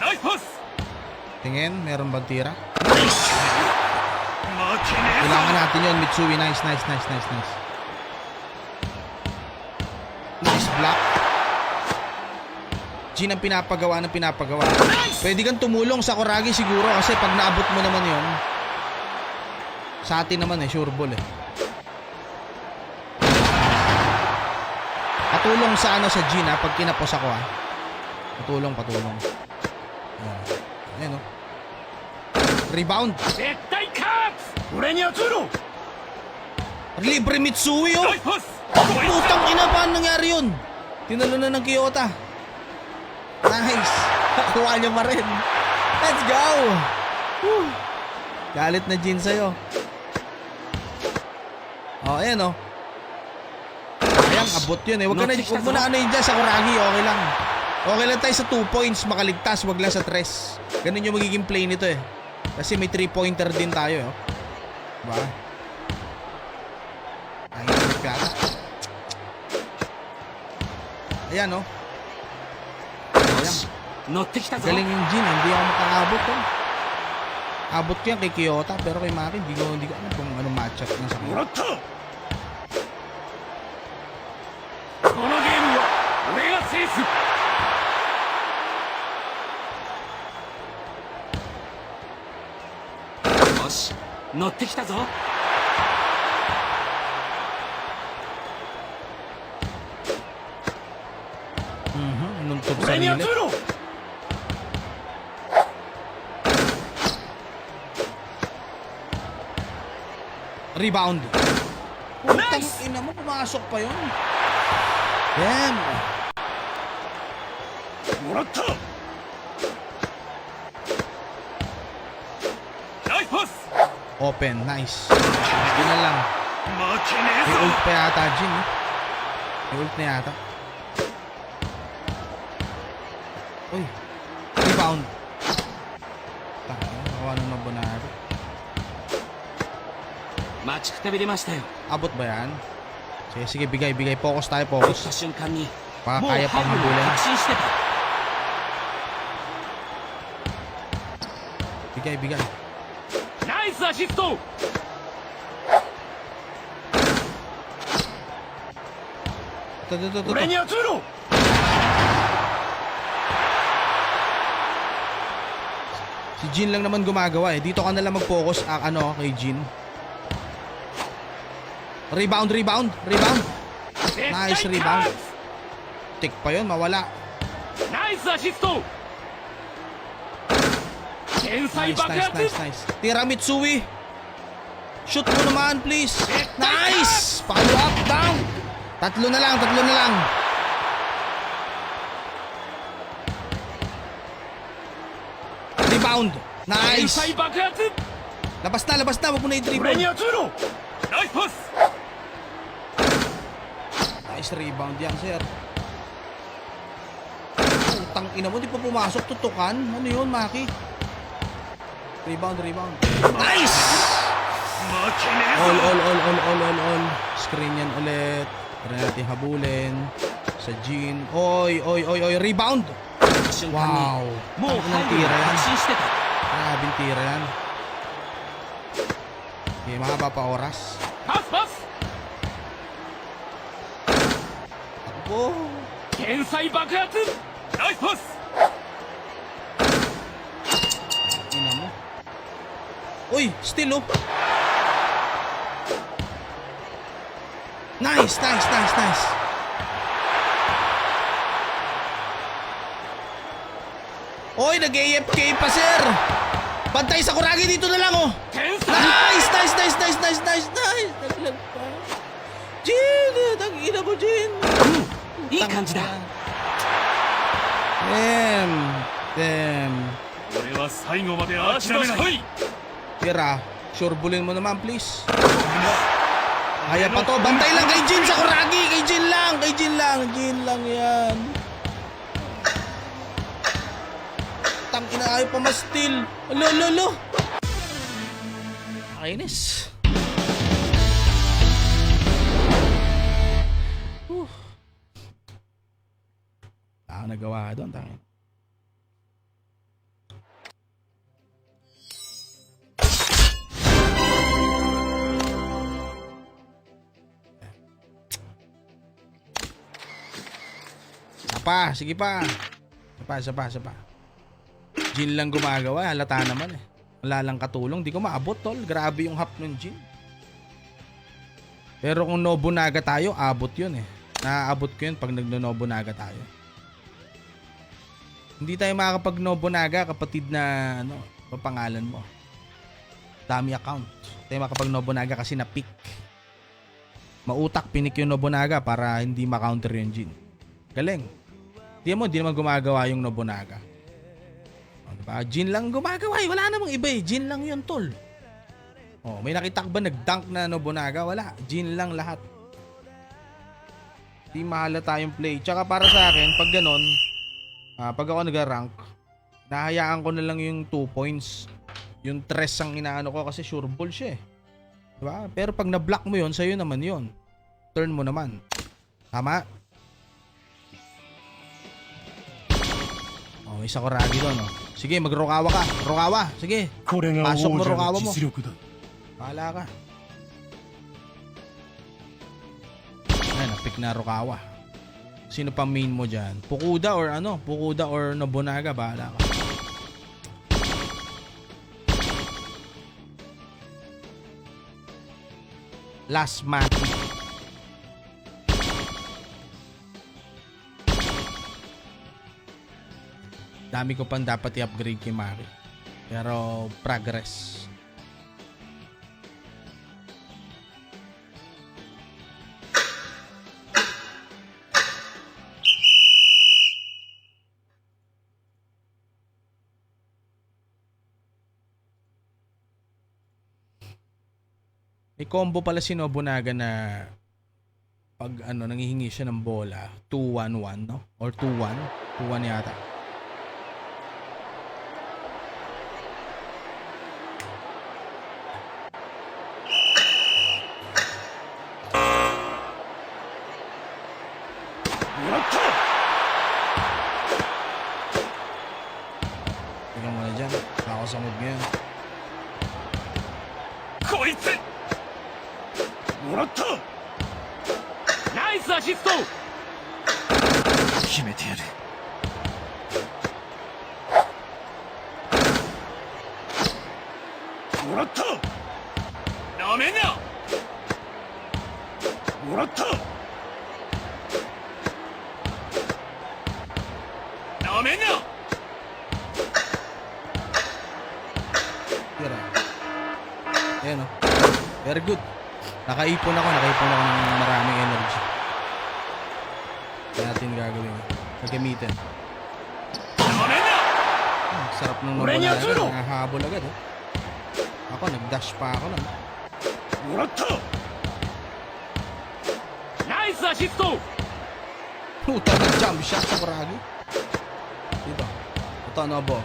Nice pass! Tingin, meron bang tira? Kailangan natin yun, Mitsui. Nice. Nice block. Jin ang pinapagawa. Pwede kang tumulong sa Sakuragi siguro kasi pag naabot mo naman yun, sa atin naman sure ball eh. Patulong sa Jin pag kinapos ako Patulong. Ayan o. Rebound. Libre Mitsui oh. Putang ina, paano nangyari yun? Tinalo na ng Kyoto. Nice. Nakuha niya pa rin. Let's go. Woo. Galit na Jin sa'yo. Ayan o. Ayan, abot yun eh. Huwag mo na yun dyan sa Sakuragi. Okay lang. Okay lang tayo sa 2 points. Makaligtas. Huwag lang sa 3. Ganun yung magiging play nito eh. Kasi may 3-pointer din tayo. Diba? Ayan o. 乗ってきたぞ。 Galing yung Jin, hindi ako makaabot to. Abot ko yan kay Kyoto, pero kay Maki, hindi ko alam kung anong matchup na sa もらった このゲームは俺が制す。よし、乗ってきたぞ。 Inuntog 俺に sarili. 集めろ Rebound. Putang ina mo, pumasok pa yun. Damn. もらった ナイスパス。 Open, nice. Yun na lang. 負けね May え ult ぞ pa yata, Jin. May ult na yata. Uy. Rebound. Taka, nakawa nung Nobunaga. 待ちくたびれましたよ。 Abot ba yan? Sige, bigay. Focus tayo, 打った focus. 瞬間に Baka もう kaya ハ pang イブを habulin. 確信してた。 Bigay. ナイスアシスト。 Ito. 俺に集めろ Si Jin lang naman gumagawa eh. Dito ka na lang mag-focus kay Jin. Rebound. 絶対 Nice 勝 rebound. つ。 Tick pa yun, mawala. ナイスアシスト。天才 Nice. 爆発。 Tira Mitsui. Shoot mo naman, please. Nice! Follow up, down. Tatlo na lang. Rebound. 天 Nice. 才爆発。 Labas na. Huwag mo na 俺に i-dribble. 集めろ ナイスパス。 Nice rebound yan, sir. Putang ina mo, di pa pumasok. Tutukan. Ano yun, Maki? Rebound. Nice! 負けねえ All, ぞ all. Screen yan ulit. Tara natin habulin. Sa Jin. Oy. Rebound! 瞬間 Wow! にもう Ang ハイ inang ブを tira yan. 確信してた。 Grabing tira yan. Okay, mahaba pa oras. パス。 Takbo! 天才爆発。ナイスパス。 Ina mo. Uy! Still oh! Nice! Oy! Nag-AFK pa, sir! Bantay sa Kuragi dito na lang oh! 天才。 Nice! Naglag pa. Jin! Tangina mo, Jin! いい感じだ。 Damn. 俺は最後までよしよし、諦めない来い。 Tira, surebulin mo naman, please. Kaya pa to. Bantay lang kay Jin sa Kuragi. Kay Jin lang yan. Tangina, ayaw pa ma-steal. Alo. Kainis. Nagawa ka doon, tangin. Sige pa. Isa pa. Jin lang gumagawa, halata naman eh. Wala lang katulong, di ko maabot tol. Grabe yung hap ng Jin. Pero kung Nobunaga tayo, abot yun eh. Naaabot ko yun pag nagno-Nobunaga tayo. Hindi tayo makakapag Nobunaga kapatid na pangalan mo. Dami account. Tayo makakapag Nobunaga kasi na-pick. Mautak, pinik yung Nobunaga para hindi ma-counter yung Jin. Galing. Di naman gumagawa yung Nobunaga. O, diba? Jin lang gumagawa eh. Wala namang iba eh. Jin lang yun, tol. O, may nakita ka ba nag-dunk na Nobunaga? Wala. Jin lang lahat. Di mahalata yung play. Tsaka para sa akin, pag ganon, pag ako nag-rank, nahayaan ko na lang yung 2 points. Yung 3 ang inaano ko kasi sure ball siya eh. Diba? Pero pag na-block mo yun, sa'yo naman yun. Turn mo naman. Tama? Oh, may Sakuragi doon, no? Sige, mag-Rukawa ka. Rukawa, sige. これが王 Pasok mo, 者 Rukawa の mo. 実力だ。 Pahala ka. Ayan, na-pick na Rukawa. Sino pa main mo dyan? Fukuda or ano? Fukuda or Nobunaga, bahala ka. Last match. Dami ko pang dapat i-upgrade kay Mari. Pero progress. May combo pala si Nobunaga na pag ano nanghihingi siya ng bola 2-1-1 no or 2-1 2-1 yata. Tingnan mo na dyan. Ako sa mood ngayon. こいつもらったナイスアシスト。決めてやるもらったなめんなもらったなめんな Tira. Ayan o. Very good. Nakaipon ako ng maraming energy. Kaya natin gagawin. Gagamitin. なめんな Sarap ng Ore niya, Nobunaga. Zuro! Nakahabol agad oh. Ako, nag-dash pa ako lang. もらった ナイスアシスト。 Puta, nag-jump shot sa Kuragi. Dito. Ito, Nobo.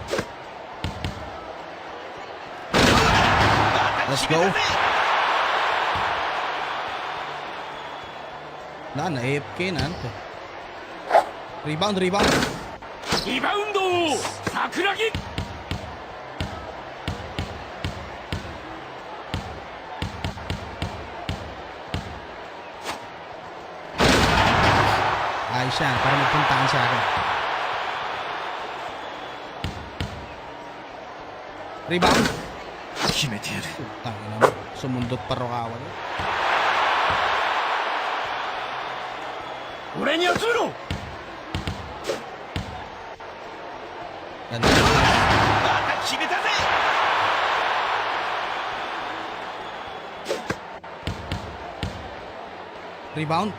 Let's go. Na-AFK na. Rebound. リバウンド王桜木。 Ayos siya, para magpuntaan sa akin. Rebound. 決めてやる Tangin naman. Sumundot pa Rukawa. 俺に集めろ Ganda. また決めたぜ Rebound.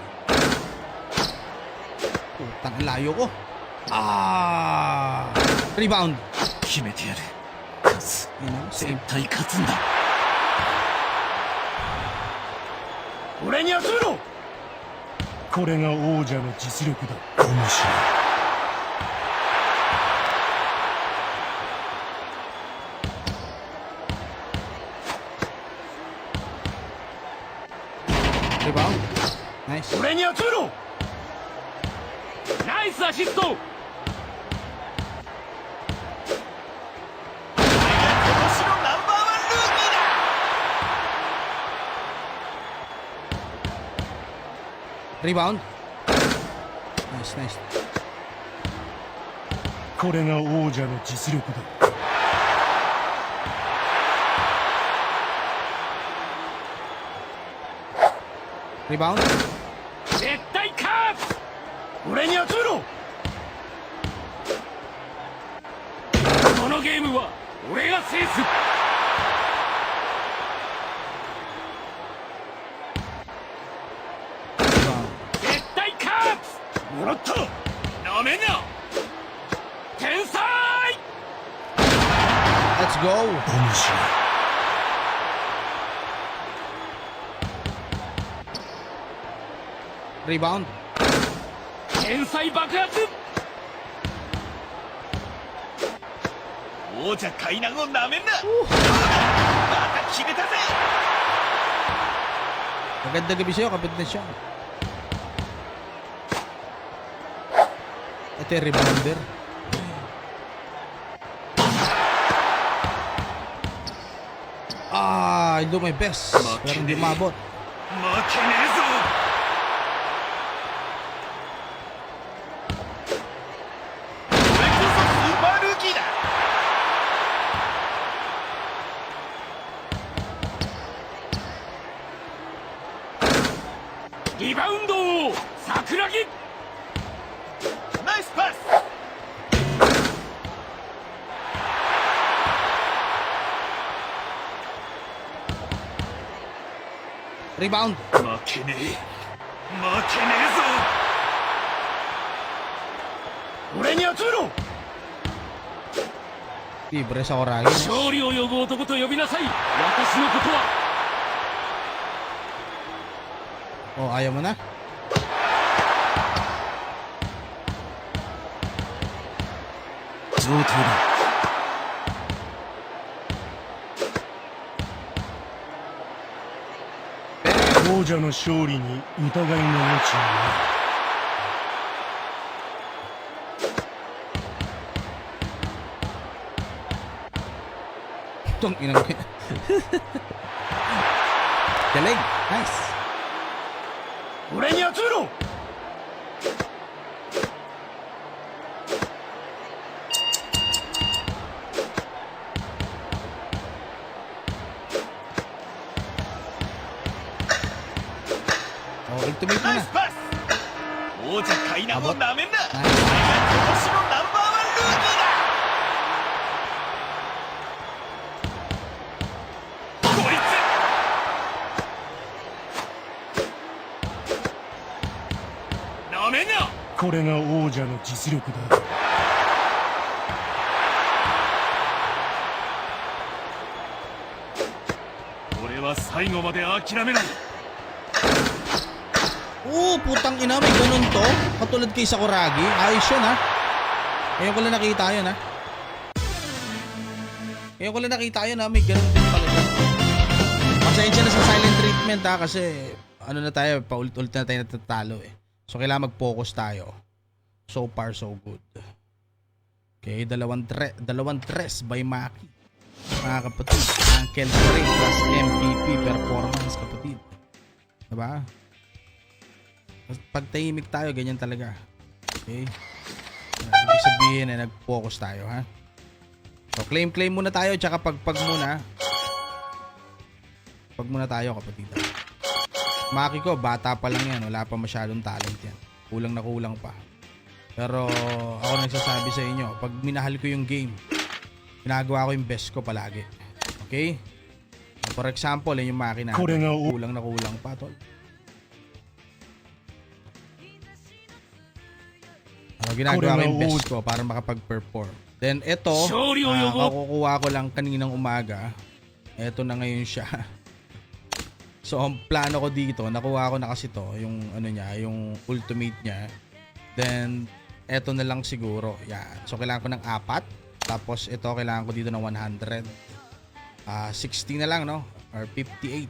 Putang layo ko. Ah! Rebound. 決めてやる勝つ Yun know, 絶 same. 対勝つんだ俺に集めろこれが王者の実力だ。面白い。 Rebound. Nice. 俺に集めろナイスアシスト。お前が今年のナンバーワンルーキーだ Rebound. Nice. これが王者の実力だ。 Rebound. 絶対勝つ。俺に集めろこのゲームは俺が制す。 Rebound. 絶対勝つ。もらったなめんな天才。 Let's go. 面白い。 Rebound. 天才爆発。王者海南をなめんなまた決めたぜ Maganda gabi sa'yo, kapit na siya. Ito yung rebounder. I do my best. Pero hindi umabot. 負けねえぞ これこそスーパールーキーだ リバウンドを桜木 ナイスパス Rebound. 負けねえ負けね俺に集めろ Libre sa Oragi. 勝利を呼ぶ男と呼びなさい私のことは Oh, ayaw mo na? 上等だ王者の勝利に疑いの余地はない Itong inang... Galing. Nice. 俺に集めろ Oh, ultimate mo ナイ na. スパス王者階段をなめんなお前が今年のナンバーワンルーキーだこいつなめんなこれが王者の実力だ 俺は最後まで諦めない Oh, putang ina, may ganun to. Katulad kay Sakuragi. Ayos yun, ha? Ngayon ko lang nakita yun, ha? Ngayon ko lang nakita yun, ha? May ganun din pala yun. Pasensya na sa silent treatment, ha? Kasi, ano na tayo, paulit-ulit na tayo natatalo, eh. So, kailangan mag-focus tayo. So far, so good. Okay, dalawang tres by Maki. Mga kapatid, Uncle Ray plus MVP performance, kapatid. Diba? Pag tahimik tayo, ganyan talaga. Okay? Ibig sabihin na nag-focus tayo, ha? So, claim muna tayo, tsaka pag muna. Pag muna tayo, kapatid. Maki ko, bata pa lang yan. Wala pa masyadong talent yan. Kulang na kulang pa. Pero, ako nagsasabi sa inyo, pag minahal ko yung game, ginagawa ko yung best ko palagi. Okay? For example, yung Maki na. Kulang na kulang pa, tol. Ginagawa ko yung best ko para makapag-perform. Then ito, kukuha ko lang kaninang umaga. Ito na ngayon siya. So ang plano ko dito, nakuha ko na kasi to, yung ano niya, yung ultimate niya. Then ito na lang siguro. Yan. So kailangan ko ng 4. Tapos ito kailangan ko dito ng 100. 60 na lang, no? Or 58.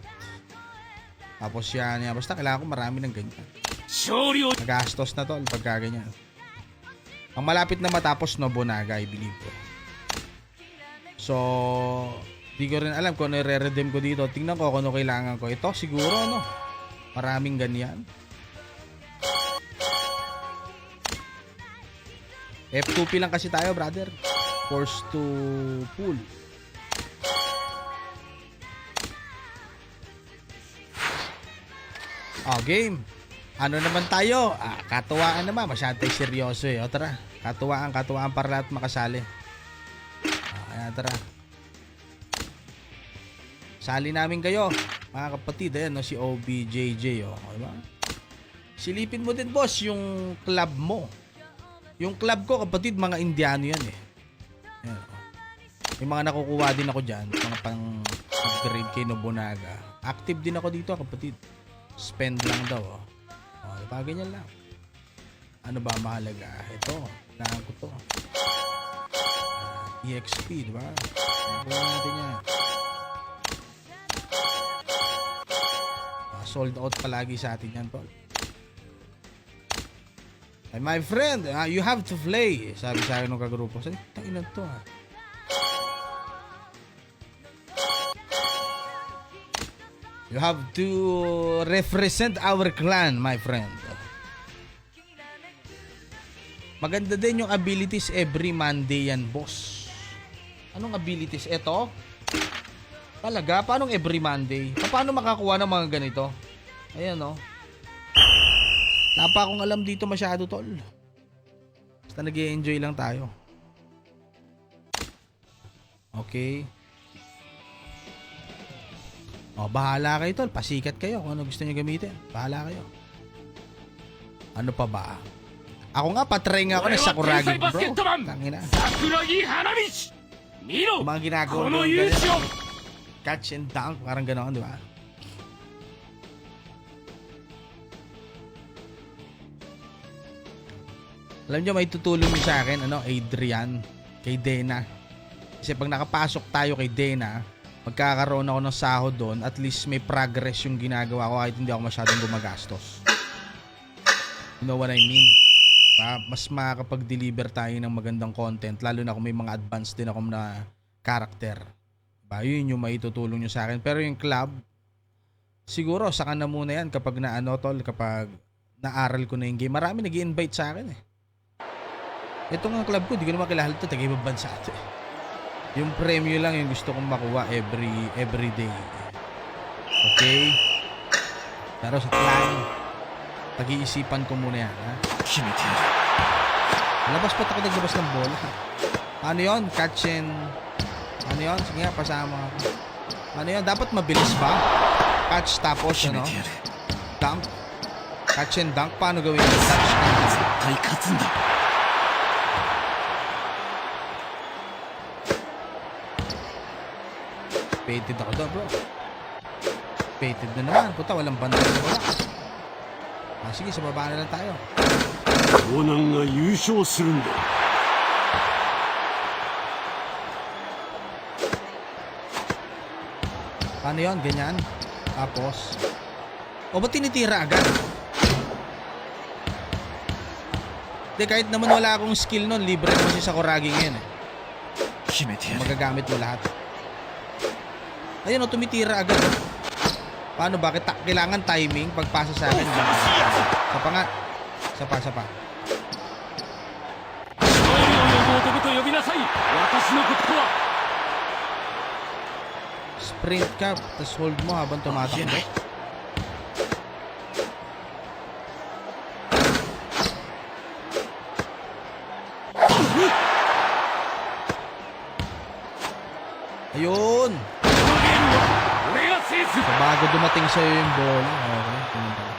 Tapos yan. Basta kailangan ko marami ng ganyan. Nagastos na to pagka ganyan. Ang malapit na matapos Nobunaga, I believe ko. So, di ko rin alam kung ano i-redeem ko dito. Tingnan ko kung ano kailangan ko. Ito, siguro, ano? Maraming ganyan. F2P lang kasi tayo, brother. Force to pull. Oh, game. Ano naman tayo? Katuwaan naman. Masyadong tayo seryoso eh. O tara. Katuwaan para lahat makasali. Ayan, tara. Sali namin kayo. Mga kapatid, ayan, no, si OBJJ. O, diba? Silipin mo din, boss, yung club mo. Yung club ko, kapatid, mga Indiano yan eh. Ayan, o. Yung mga nakukuha din ako dyan. Mga pang-upgrade kay Nobunaga. Active din ako dito, kapatid. Spend lang daw, o. Diba, ganyan lang. Ano ba mahalaga? Ito, kailangan ko to. EXP, diba? Kailangan natin yan. Sold out palagi sa atin yan, tol. And my friend, you have to play. Sabi sa akin ng kagrupo. Sabi, takinan to, ha. You have to represent our clan, my friend. Maganda din yung abilities every Monday yan, boss. Anong abilities? Ito? Talaga? Paano every Monday? Paano makakuha ng mga ganito? Ayan, oh. Wala pa akong alam dito masyado, tol. Basta nag-i-enjoy lang tayo. Okay. O, bahala kayo, tol. Pasikat kayo kung ano gusto nyo gamitin. Bahala kayo. Ano pa ba? Ako nga, patry nga ako ng Sakuragi, bro. Tangina. Sakuragi Hanamichi! Miro! Mga ginagawa Kono ko yusho! catch and dunk, parang gano'n, di ba? Alam nyo, may tutulong nyo sa akin, Adrian, kay Dena. Kasi pag nakapasok tayo kay Dena, magkakaroon ako ng sahod doon, at least may progress yung ginagawa ko kahit hindi ako masyadong gumagastos. You know what I mean? Mas makakapag-deliver tayo ng magandang content, lalo na kung may mga advanced din ako na character. Yun yung maitutulong nyo sa akin. Pero yung club, siguro saka na muna yan kapag kapag naaral ko na yung game. Marami nag-i-invite sa akin eh. Ito nga club ko, di ko naman kilala ito, taga-ibang bansa ito eh. Yung premyo lang yung gusto kong makuha every day. Okay? Pero sa clan, tag-iisipan ko muna yan, ha? Labas pa ako naglabas ng bola. Ano yun? Catch and... Ano yun? Sige nga, pasama ako. Ano yun? Dapat mabilis ba? Catch tapos, dunk. Catch and dunk. Paano gawin yun? Catch and dunk. Pated ako doon, bro. Pated na naman. Puta, walang banda sa baba. Sige, sa baba na lang tayo. Paano yun? Ganyan. Tapos. O ba't tinitira agad? Hindi, kahit naman wala akong skill nun, libre naman si Sakuragi ngayon eh. Magagamit mo lahat. Ayun o, tumitira agad. Paano? Bakit? Kailangan timing pagpasa sa akin. Sa pa nga. Sa pa. Sprint ka, tapos hold mo habang tumatakbo. Ayun! So, bago dumating sa'yo yung bola. Okay, ganun pala.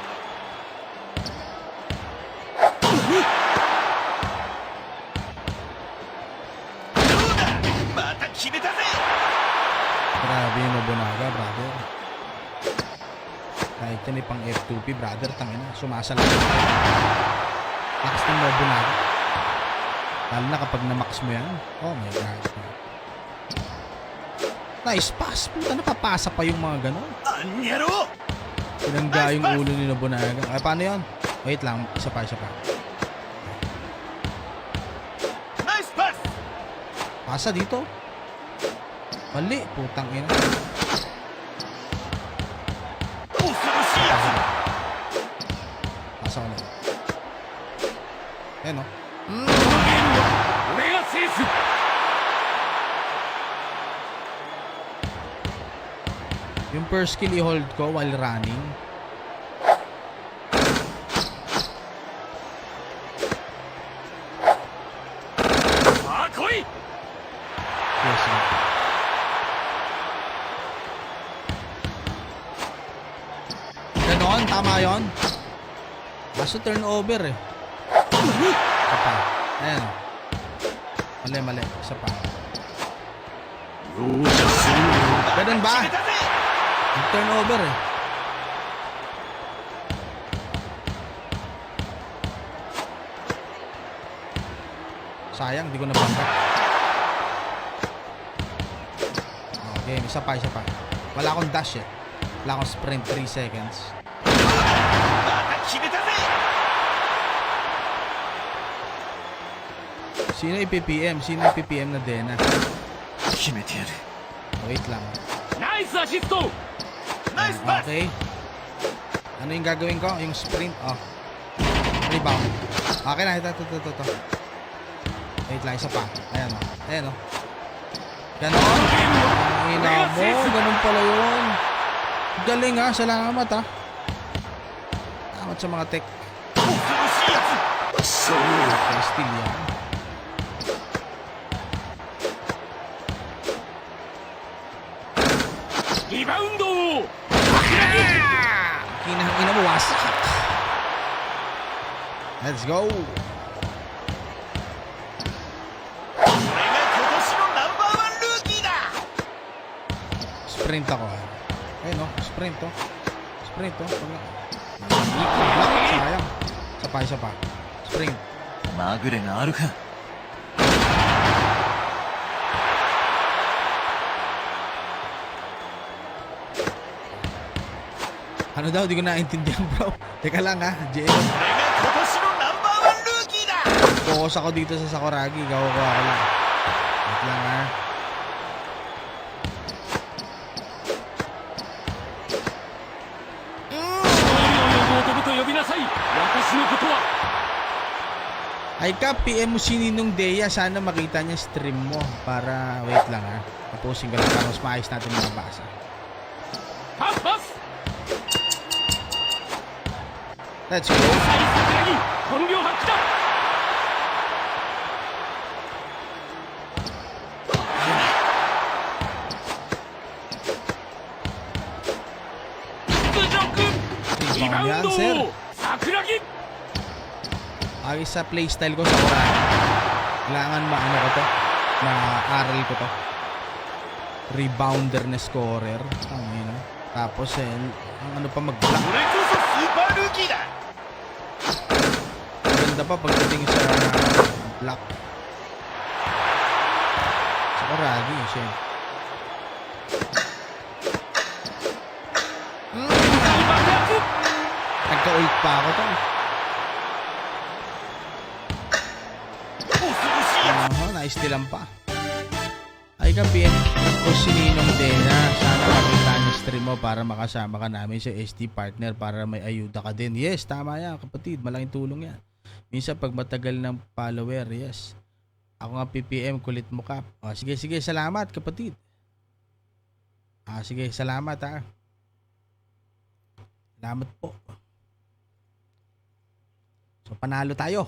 Grabe yung Nobunaga, brother. Kahit yan ay pang F2P, brother, tangina. Sumasala. Lakas ng Nobunaga. Lalo na kapag na-max mo yan. Oh my God. Nice pass. Puta, napapasa pa yung mga gano'n. Pinangga yung ulo ni Nobunaga. Ay, paano yun? Wait lang. Isa pa. Nice pass! Pasa dito. Mali. Putang ina. Pasa ko na. Ayan o. Yung first skill i-hold ko while running. Yes, sir. Ganon, tama yun. Kaso turnover eh. Isa pa. Ayan. Mali. Isa pa. Ganon ba? Turnover eh. Sayang, di ko napanda. Okay, isa pa. Wala akong dash eh. Wala akong sprint, 3 seconds. Sino i-PPM? Sino i-PPM na Dena? Wait lang. Nice assist! ナイスパス Okay. Ano yung gagawin ko? Yung sprint. Oh. Rebound. Okay na. Ito. Wait lang. Isa pa. Ayan o. Ayan o. Ganon. Ang ina mo. Ganon pala yun. Galing ha. Salamat ha. Salamat sa mga tech. 恐ろしいやつ Okay, still yan. Rebound! Kinang-ina mo. Wasak. Let's go. これが今年のナンバーワンルーキーだ Sprint ako. Ayun o. Sprint to. Sprint to. Block. Sayang. Isa pa. Sprint. まぐれがあるか Ano daw? Di ko naintindihan bro. Teka lang ha. JL. これが今年のナンバーワンルーキーだ Focus ako dito sa Sakuragi. Gawa ko ako lang. Wait lang ha. Ay ka, PM mo si Ninong Dea. Sana makita niya stream mo. Para, wait lang ha. Tapusin ko lang para mas maayos natin mabasa. Let's go. Rebound yan, sir. Ay sa playstyle ko sa Sakuragi. Kailangan maano ko to. Ma-aral ko to. Rebounder na scorer. Tangina. Tapos ang ano pa mag-block. これこそスーパールーキーだ Maganda pa pagdating sa block. Sakuragi, siya. Nagka-ult pa ako to. 恐ろしいや Naistilan pa. Ay ka, PM. Ako si Ninong Dena. Sana makita niyo stream mo para makasama ka namin sa SD Partner para may ayuda ka din. Yes, tama yan kapatid. Malaking tulong yan. Minsan pag matagal ng follower, yes. Ako nga PPM, kulit mo ka. O, sige, salamat kapatid. Sige, salamat ha. Salamat po. So, panalo tayo.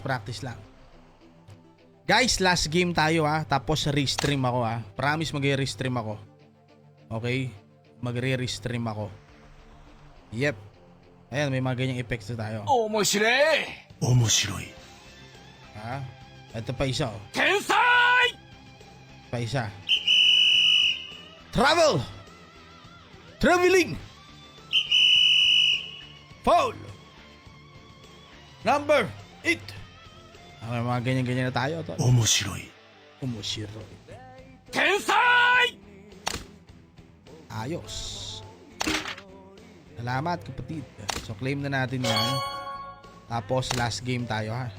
Practice lang. Guys, last game tayo ha. Tapos restream ako ha. Promise mag-restream ako. Okay? Magre-restream ako. Yep. Ayan, may mga ganyang effects na tayo. 面白い 面白い Ha? Ito pa isa oh. 天才 Pa isa. Traveling! Foul! Number 8! Okay, mga ganyan-ganyan na tayo. 面白い Umushiro. 天才 Ayos. Salamat kapatid. So claim na natin yan. Tapos last game tayo ha.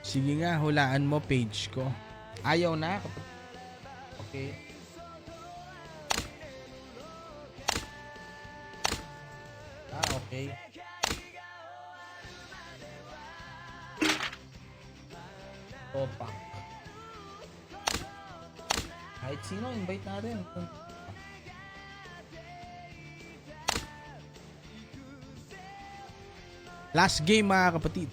Sige nga, hulaan mo page ko. Ayaw na kapatid. Okay. Okay. Opa. Kahit sino, invite natin. Last game mga kapatid.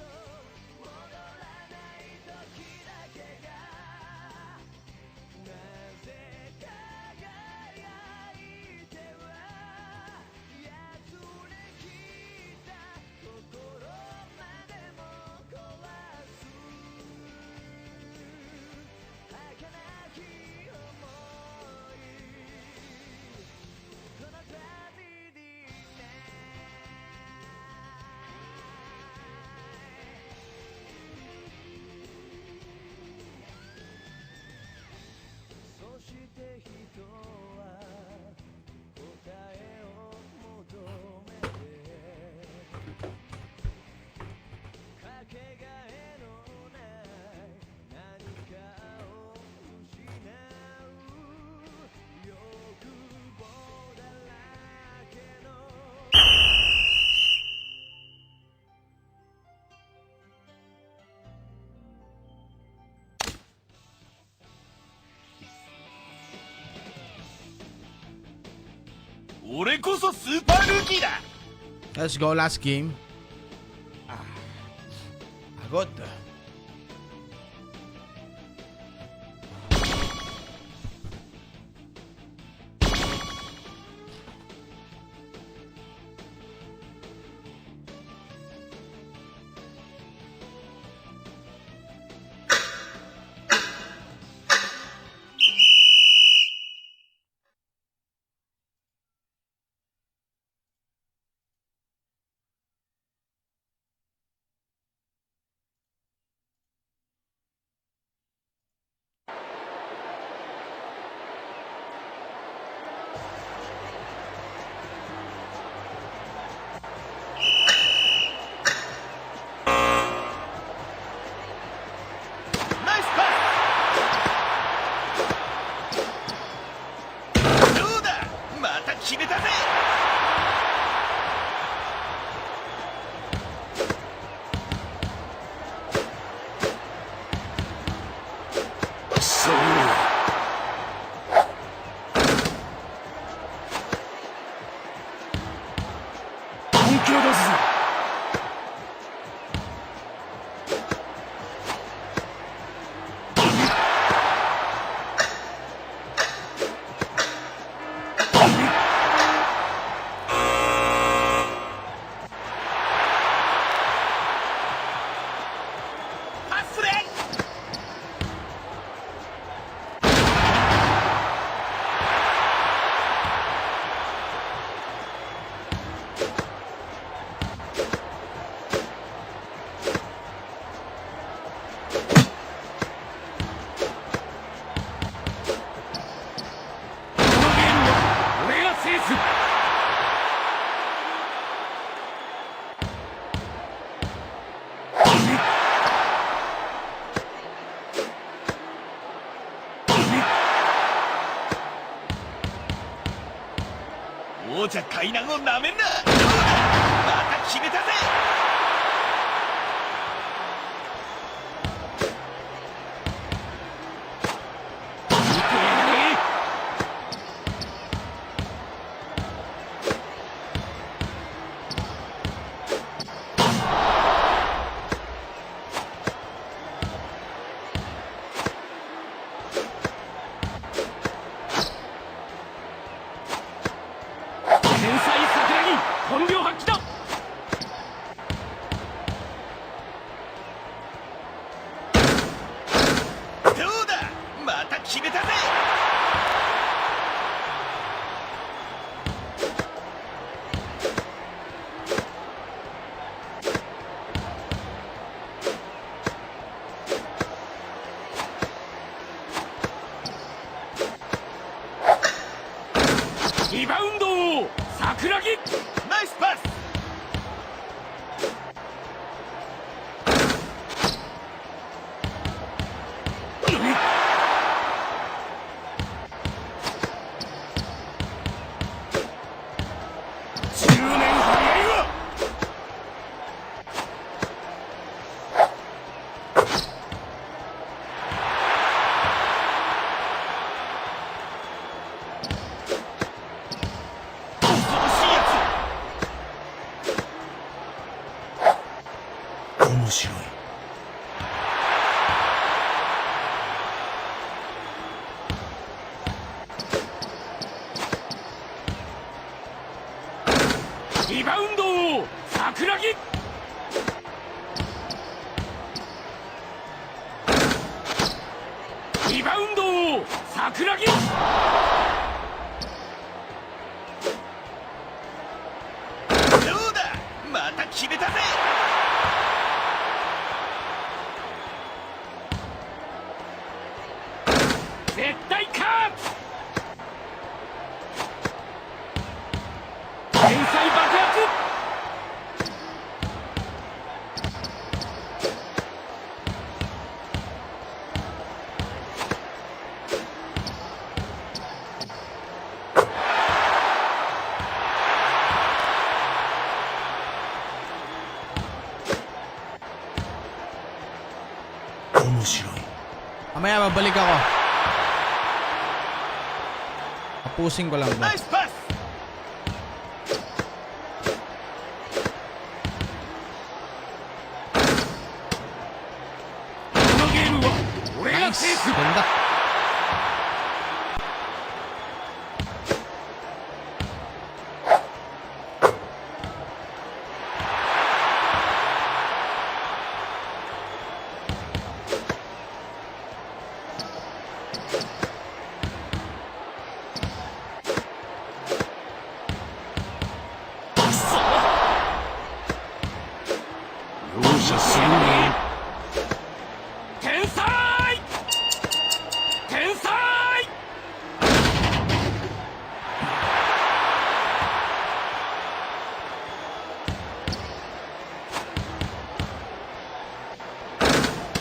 俺こそスーパールーキーだ。 Let's go, last game. Pagod.王者海南をなめんな。どうだ、また決めたぜ。天才桜木本領発揮だ。どうだ、また決めたぜ。リバウンド王桜木。ナイスパス。10年早いわ。恐ろしいやつ。面白い。リバウンド王桜木。リバウンド王桜木。どうだ、また決めたぜ。絶対勝つ。天才爆発。面白い。 Mamaya babalik ako. Tapusin ko lang to. Nice pass.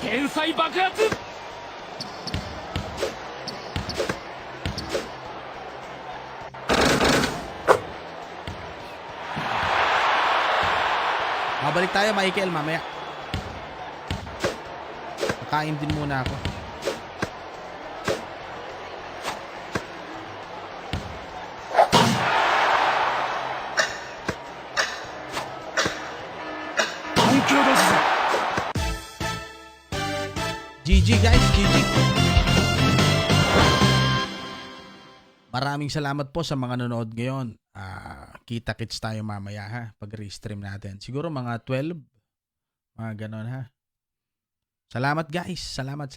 天才爆発 Mabalik tayo, Michael, mamaya. Kakain din muna ako. GG guys, GG. Maraming salamat po sa mga nanonood ngayon. Kita-kits tayo mamaya ha, pag restream natin. Siguro mga 12, mga ganon ha. Salamat guys, salamat.